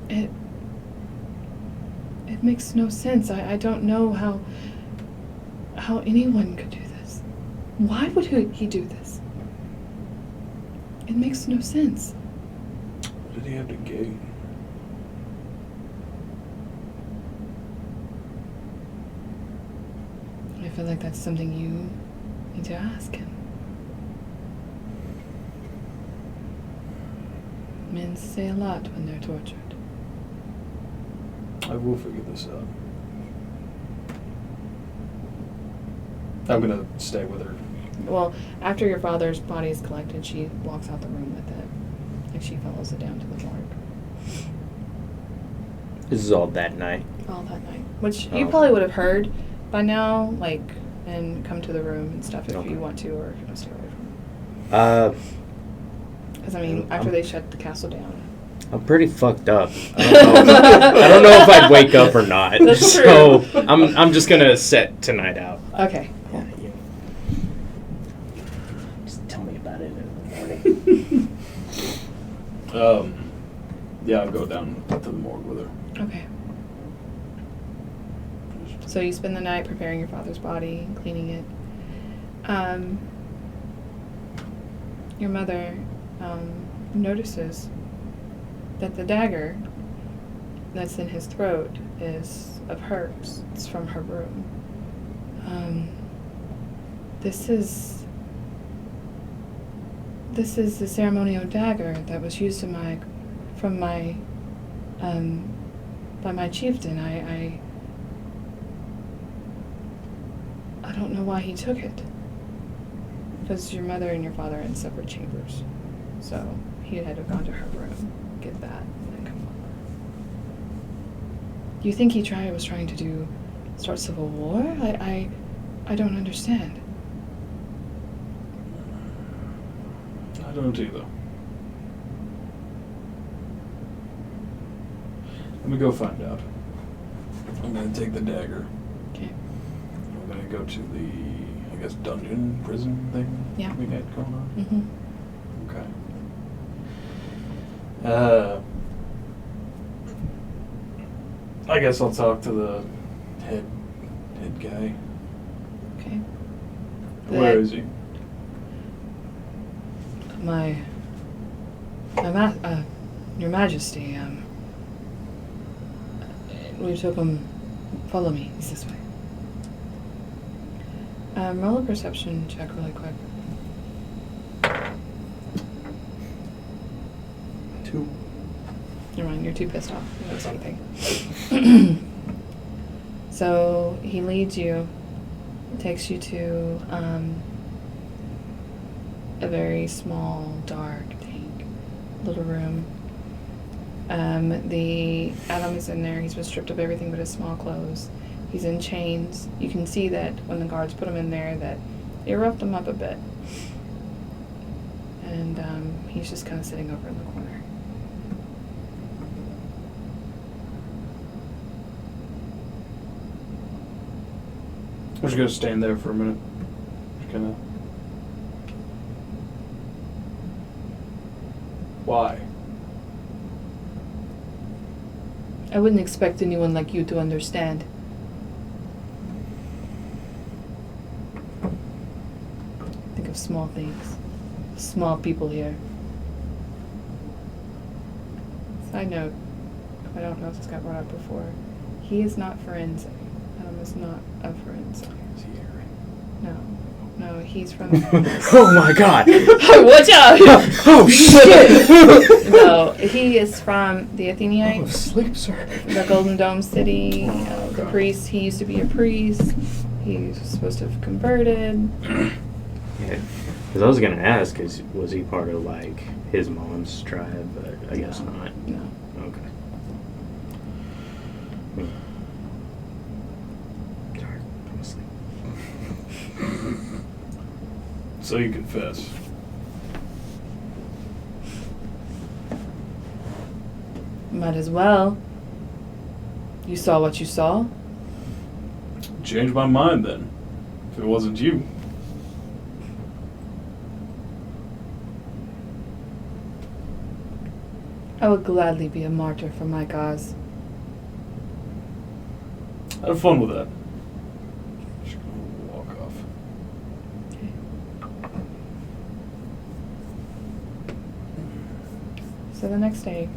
It makes no sense. I don't know how anyone could do this. Why would he do this? It makes no sense. What did he have to gain? I feel like that's something you need to ask him. Men say a lot when they're tortured. I will figure this out. I'm gonna stay with her. Well, after your father's body is collected, she walks out the room with it. Like she follows it down to the morgue. This is all that night. all that night. Which you Oh. probably would have heard by now, like, and come to the room and stuff if Okay. you want to, or if you want to stay away from it. Because, I mean, after they shut the castle down. I'm pretty fucked up. I don't know, I don't know if I'd wake up or not. That's so true. I'm just gonna set tonight out. Okay. Yeah, you. Just tell me about it in the morning. Yeah, I'll go down to the morgue with her. Okay. So you spend the night preparing your father's body, cleaning it. Your mother notices that the dagger that's in his throat is of hers. It's from her room. This is the ceremonial dagger that was used by my chieftain. I don't know why he took it. Because your mother and your father are in separate chambers. So he had to have gone to her room, get that, and then come over. Do you think he was trying to start civil war? I don't understand. I don't either. Let me go find out. I'm gonna take the dagger. Okay. I'm gonna go to the, I guess, dungeon, prison thing Yeah. we got going on. Mm-hmm. Okay. I guess I'll talk to the head guy. Okay. Where is he? Your Majesty, we took him. Follow me. He's this way. Roll a perception check really quick. 2. Never mind, you're too pissed off. You don't say anything. So he leads you, takes you to a very small, dark, dank little room. The Adam is in there. He's been stripped of everything but his small clothes. He's in chains. You can see that when the guards put him in there that they roughed him up a bit. And he's just kind of sitting over in the corner. I'm just gonna stand there for a minute. Just gonna. Why? I wouldn't expect anyone like you to understand. Think of small things. Small people here. Side note, I don't know if this got brought up before. He is not forensic. Adam is not a forensic. Is he here? No, he's from... Oh my god! Watch out! Oh shit! No, he is from the Athenites. Oh, sleep, sir. The Golden Dome City, the Okay. priest. He used to be a priest. He's supposed to have converted. Yeah, because I was gonna ask, was he part of like his mom's tribe? But I guess not. No. Okay. Sorry, I'm asleep. So you confess. Might as well. You saw what you saw. Changed my mind then. If it wasn't you. I would gladly be a martyr for my cause. Have fun with that. Just gonna walk off. So the next day,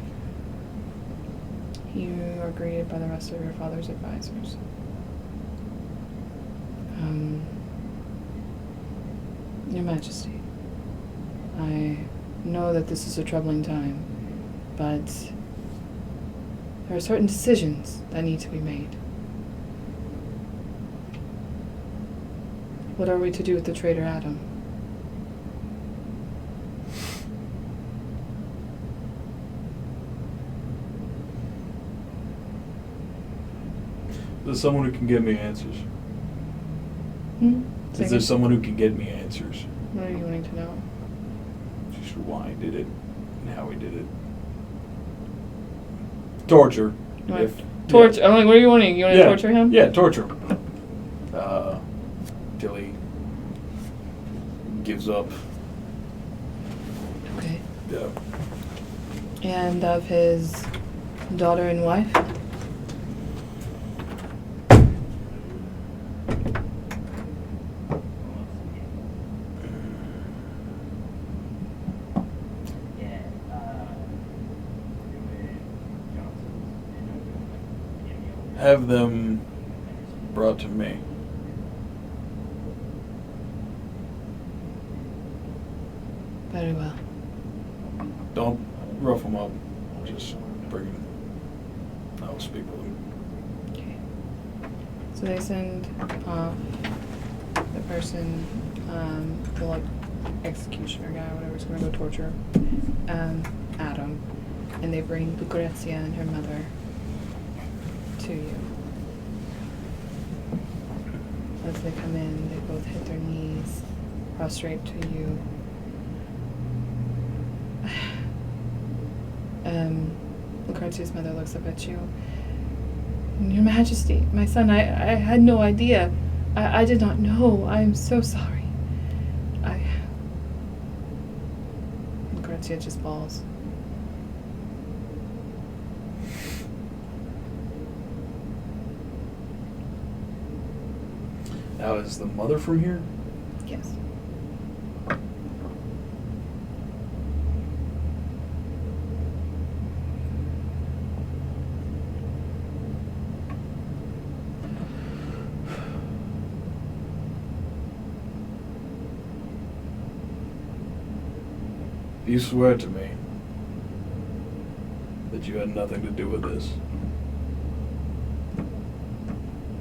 you are greeted by the rest of your father's advisors. Your Majesty, I know that this is a troubling time, but there are certain decisions that need to be made. What are we to do with the traitor Adam? There's someone who can get me answers. Is there someone who can get me answers? What are you wanting to know? Just why he did it and how he did it. Torture. What? If, Torture? I'm like, what are you wanting? You want to torture him? Yeah, torture him. Till he gives up. Okay. Yeah. And of his daughter and wife? Have them brought to me. Very well. Don't rough them up. Just bring them. I'll speak with them. Okay. So they send off the person, the like executioner guy, whatever's gonna go torture Adam, and they bring Lucrezia and her mother to you. As they come in, they both hit their knees, prostrate to you. Lucrezia's mother looks up at you. Your Majesty, my son, I had no idea. I did not know. I am so sorry. Lucrezia just bawls. Now, is the mother from here? Yes. You swear to me that you had nothing to do with this.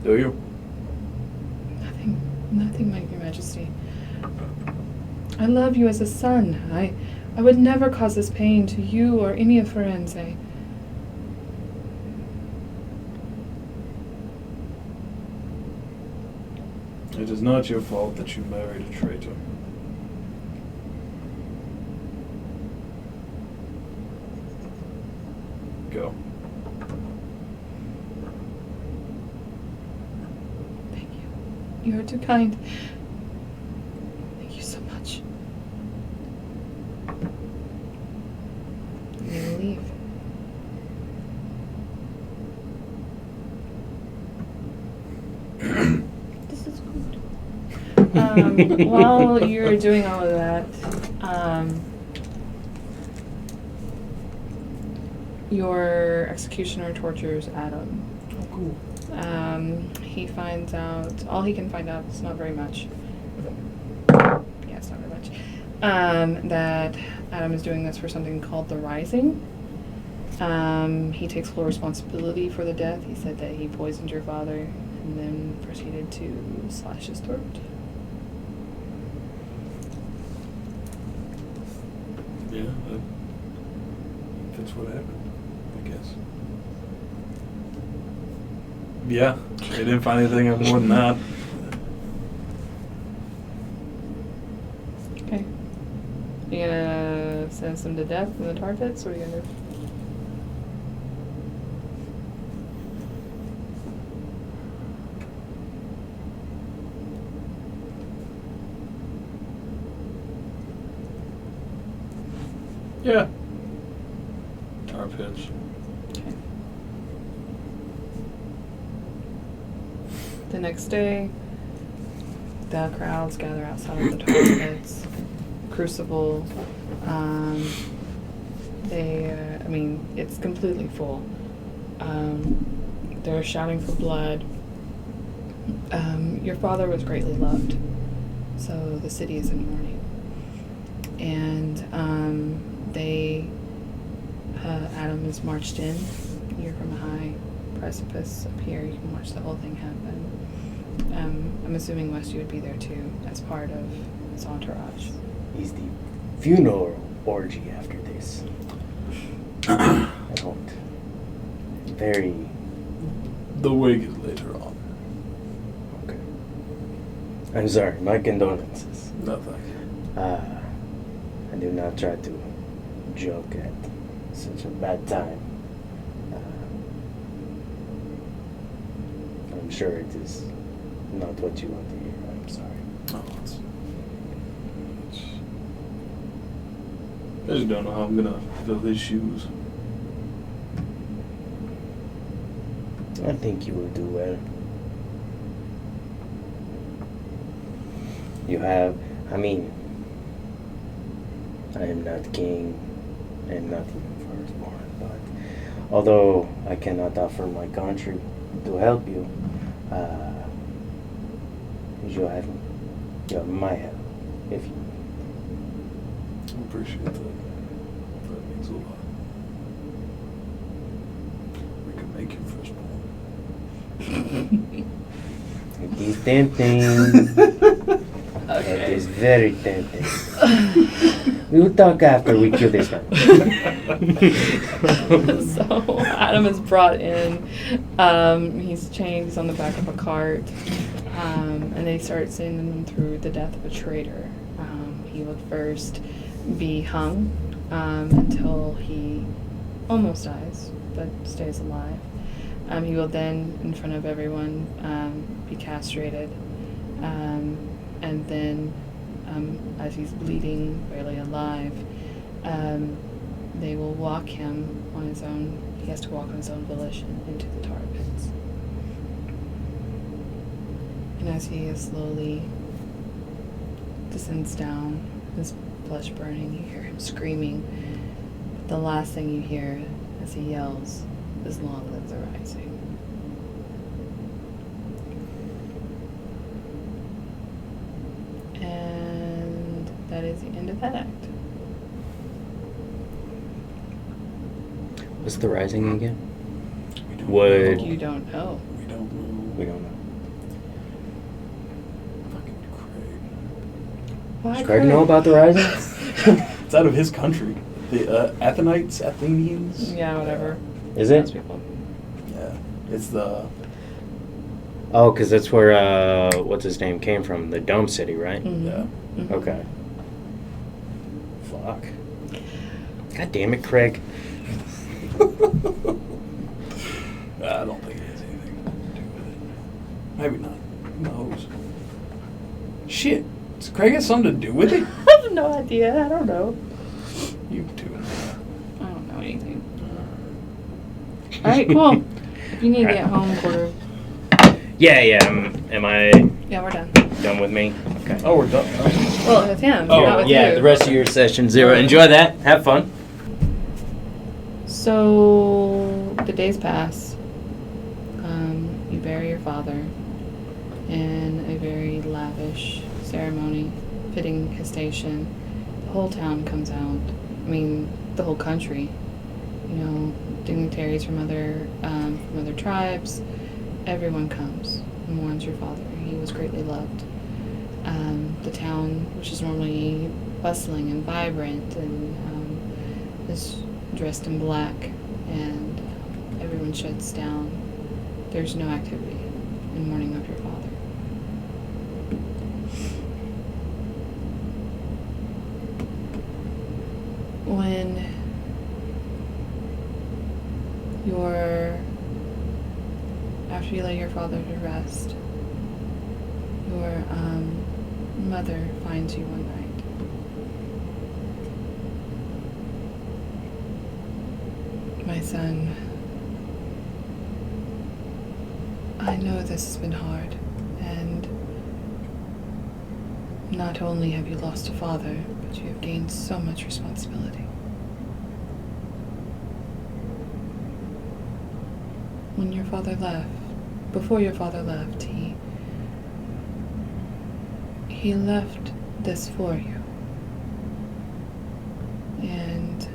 Do you? Nothing, Your Majesty. I love you as a son. I would never cause this pain to you or any of Firenze. It is not your fault that you married a traitor. Go. Thank you. You are too kind. Thank you so much. You will leave. This is good. While you're doing all of that, your executioner tortures Adam. Oh, cool. He finds out, all he can find out, it's not very much. Yeah, it's not very much. That Adam is doing this for something called the Rising. He takes full responsibility for the death. He said that he poisoned your father and then proceeded to slash his throat. Yeah, that's what happened, I guess. Yeah, they didn't find anything more than that. Okay. You gonna sentence him to death in the tar pits? What are you gonna do? Yeah. Tar pits. Okay. The next day, the crowds gather outside of the tar pits. Crucible. It's completely full. They're shouting for blood. Your father was greatly loved, so the city is in mourning. And Adam is marched in. You're from a high precipice up here. You can watch the whole thing happen. I'm assuming West, you would be there too, as part of his entourage. Is the funeral orgy after this? I don't. Very The wig is later on. Okay. I'm sorry. My condolences. No, thank you. I do not try to joke at such a bad time. I'm sure it is not what you want to hear. I'm sorry. No, I just don't know how I'm gonna fill his shoes. I think you will do well. You have, I mean, I am not king, I am not even firstborn, but although I cannot offer my country to help you, you have my help, if you I appreciate that. That means a lot. We could make you firstborn. It is tempting. It is very tempting. We will talk after we kill this man. So Adam is brought in. He's chained. He's on the back of a cart. And they start sending him through the death of a traitor. He would first be hung until he almost dies, but stays alive. He will then, in front of everyone, be castrated. And then, as he's bleeding, barely alive, they will walk him on his own. He has to walk on his own volition into the tar pits. And as he slowly descends down, his flesh burning, you hear him screaming. But the last thing you hear as he yells is "Long live the rising." And that is the end of that act. What's the rising again? We don't Would- know. You don't know. We don't know. We don't know. Fucking Craig. Why Does Craig know about the rising? It's out of his country. The Athenites, Athenians. Yeah, whatever. Is Those it? people. Yeah. It's the. Oh, because that's where, what's his name came from. The Dome City, right? Mhm. Yeah. Mhm. Okay. Fuck. God damn it, Craig. I don't think it has anything to do with it. Maybe not. Who knows? Shit. Does Craig have something to do with it? I have no idea. I don't know. You two. I don't know anything. All right, cool. If you need to get home, quarter. Yeah. Am I Yeah, we're done. done with me? Okay. Oh, we're done. Well, with him, Oh, not with yeah, you. the rest of your session, Zero. Enjoy that. Have fun. So the days pass. You bury your father in a very lavish ceremony, fitting his station. The whole town comes out. I mean, the whole country. You know, dignitaries from other tribes. Everyone comes and mourns your father. He was greatly loved. The town, which is normally bustling and vibrant, and is dressed in black, and everyone shuts down. There's no activity in mourning of your father. When after you lay your father to rest, your mother finds you one night. My son, I know this has been hard, and not only have you lost a father, but you have gained so much responsibility. When your father left, before your father left, he left this for you. And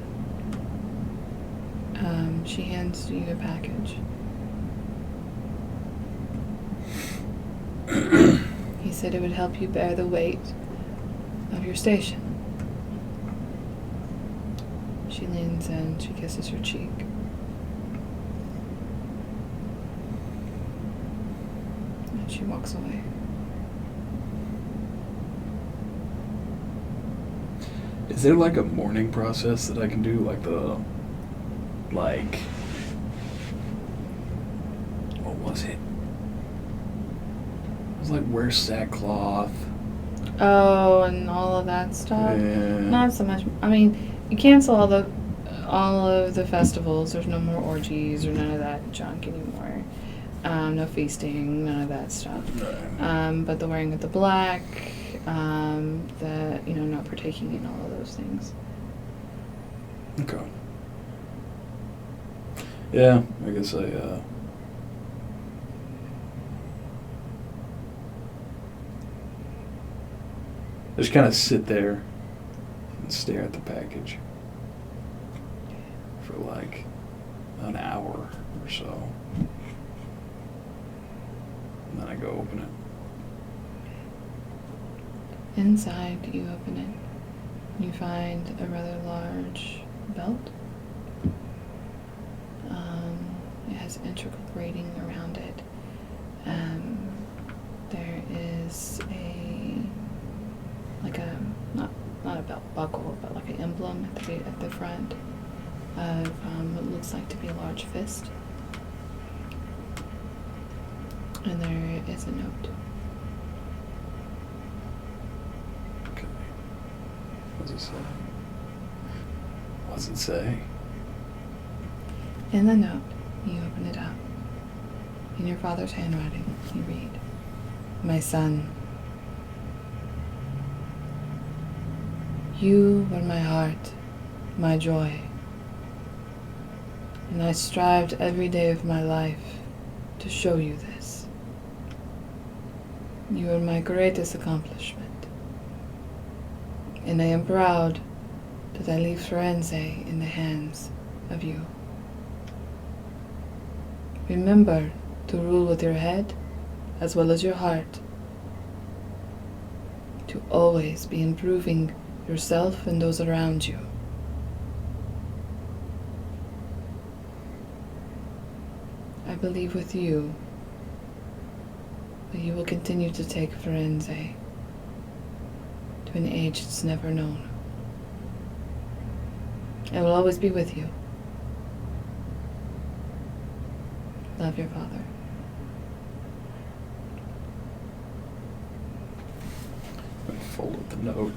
she hands you a package. He said it would help you bear the weight of your station. She leans in, she kisses your cheek. She walks away. Is there like a mourning process that I can do? What was it? It was like wear sackcloth. Oh, and all of that stuff. Yeah. Not so much. I mean, you cancel all of the festivals. There's no more orgies or none of that junk anymore. No feasting, none of that stuff. Right. But the wearing of the black, the not partaking in all of those things. Okay. Yeah, I guess I just kind of sit there and stare at the package for like an hour or so. And then I go open it. Inside, you open it. You find a rather large belt. It has integral braiding around it. There is not a belt buckle, but like an emblem at the front of what looks like to be a large fist. And there is a note. Okay. What does it say? What does it say? In the note, you open it up. In your father's handwriting, you read, "My son, you were my heart, my joy, and I strived every day of my life to show you this. You are my greatest accomplishment, and I am proud that I leave Firenze in the hands of you. Remember to rule with your head as well as your heart, to always be improving yourself and those around you. I believe with you that you will continue to take Firenze to an age it's never known. I will always be with you. Love, your father." I folded the note,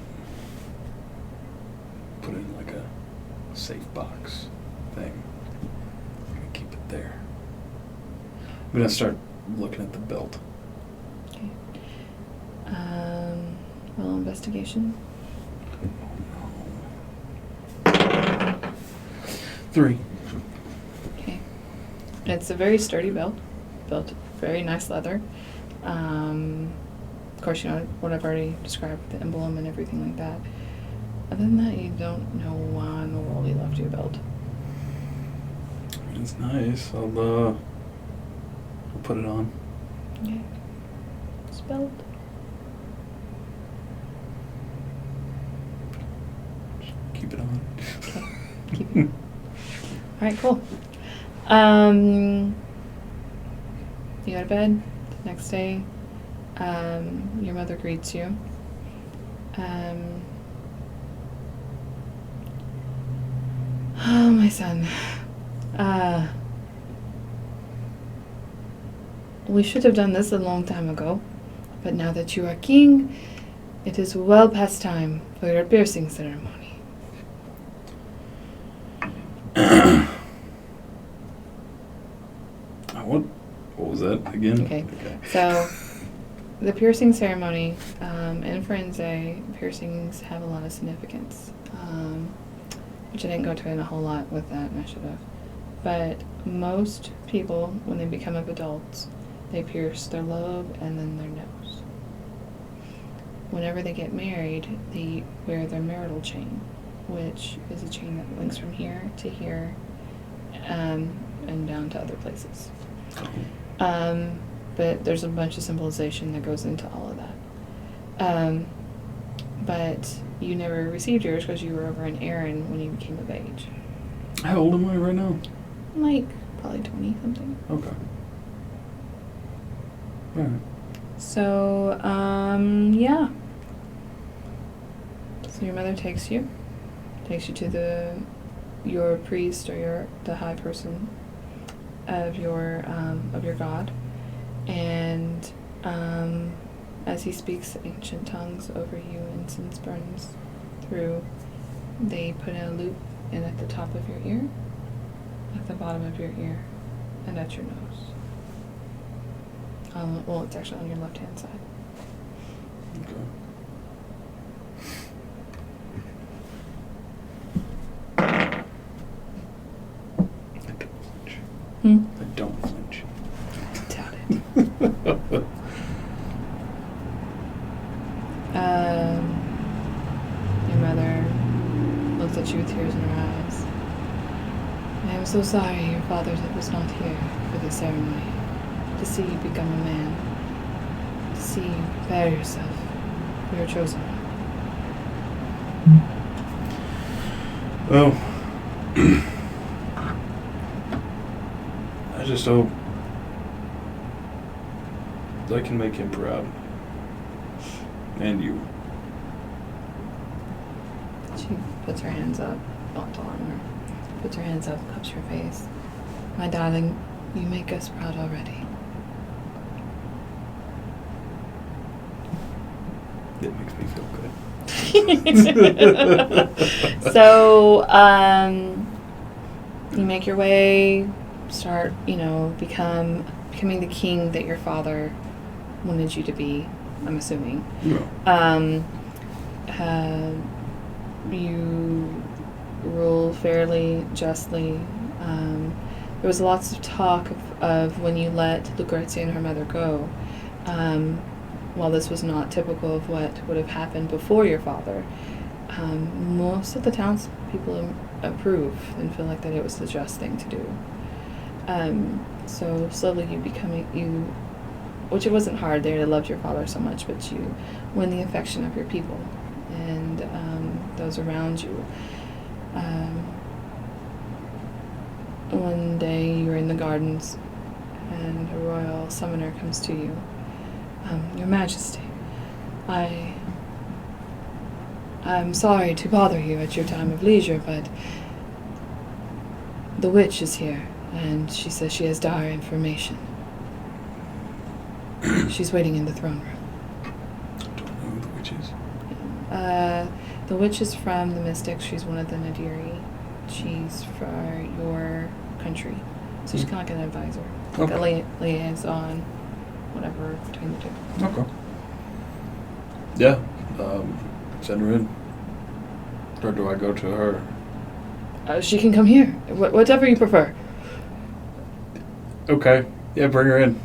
put it in like a safe box thing. I'm gonna keep it there. I'm gonna start looking at the belt. Okay. Roll investigation. 3. Okay. It's a very sturdy belt. Built very nice leather. Of course, what I've already described, the emblem and everything like that. Other than that, you don't know why in the world he left you a belt. It's nice. I'll put it on. Okay. This belt. Keep it on. Okay. Keep it. All right, cool. You go to bed. The next day, your mother greets you. Oh, my son. We should have done this a long time ago, but now that you are king, it is well past time for your piercing ceremony. What was that again? Okay. So, the piercing ceremony, in Firenze, piercings have a lot of significance, which I didn't go to in a whole lot with that, and I should have. But most people, when they become adults, they pierce their lobe and then their nose. Whenever they get married, they wear their marital chain, which is a chain that links from here to here, and down to other places. But there's a bunch of symbolization that goes into all of that. But you never received yours because you were over in Erin when you became of age. How old am I right now? Like, probably 20 something. Okay. Alright. So, yeah. So your mother takes you to your priest or the high person of your god, and as he speaks ancient tongues over you, incense burns through. They put in a loop in at the top of your ear, at the bottom of your ear, and at your nose. Well, it's actually on your left-hand side. Okay. I don't flinch. I don't flinch. I doubt it. Your mother looks at you with tears in her eyes. I am so sorry your father was not here for the ceremony. To see you become a man. To see you prepare yourself for your chosen one. Well, I just hope I can make him proud. And you. She puts her hands up, not on her. Puts her hands up, cups her face. My darling, you make us proud already. It makes me feel good. So, you make your way, start, becoming the king that your father wanted you to be, I'm assuming. Yeah. You rule fairly, justly. There was lots of talk of when you let Lucrezia and her mother go. While this was not typical of what would have happened before your father, most of the townspeople approve and feel like that it was the just thing to do. So slowly which it wasn't hard there, to love your father so much, but you win the affection of your people and those around you. One day you were in the gardens and a royal summoner comes to you. Your Majesty, I'm sorry to bother you at your time of leisure, but the witch is here, and she says she has dire information. She's waiting in the throne room. I don't know who the witch is. The witch is from the Mystics. She's one of the Nadiri. She's for your country. So she's kind of like an advisor. Like a liaison, whatever, between the two. Okay. Yeah. Send her in. Or do I go to her? She can come here. Whatever you prefer. Okay. Yeah, bring her in.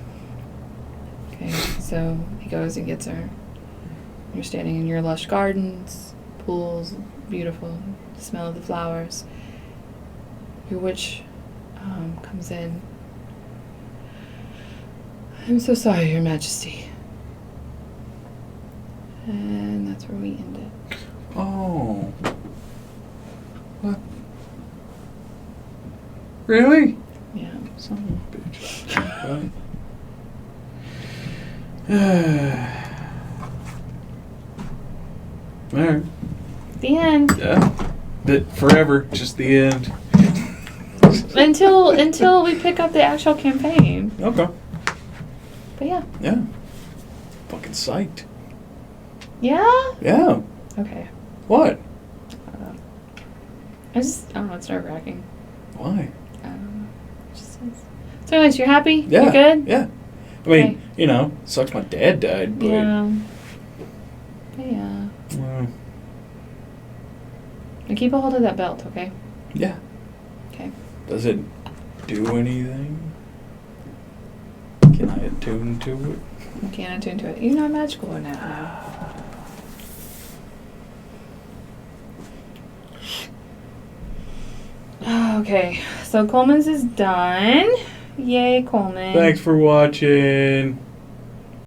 Okay, so he goes and gets her. You're standing in your lush gardens, pools, beautiful, the smell of the flowers. Your witch comes in. I'm so sorry, Your Majesty. And that's where we end it. Oh. What? Really? Yeah. Son of a bitch. Alright. The end. Yeah. Forever. Just the end. Until we pick up the actual campaign. Okay. But yeah. Yeah. Fucking psyched. Yeah? Yeah. Okay. What? I don't know, it's nerve-wracking. Why? So anyways, you're happy? Yeah. You're good? Yeah. I mean, Okay. Sucks my dad died, but... Yeah. But yeah. And keep a hold of that belt, okay? Yeah. Okay. Does it do anything? Can I attune to it? You can't attune to it. You're not magical or not now. Okay, so Coleman's is done. Yay, Coleman. Thanks for watching.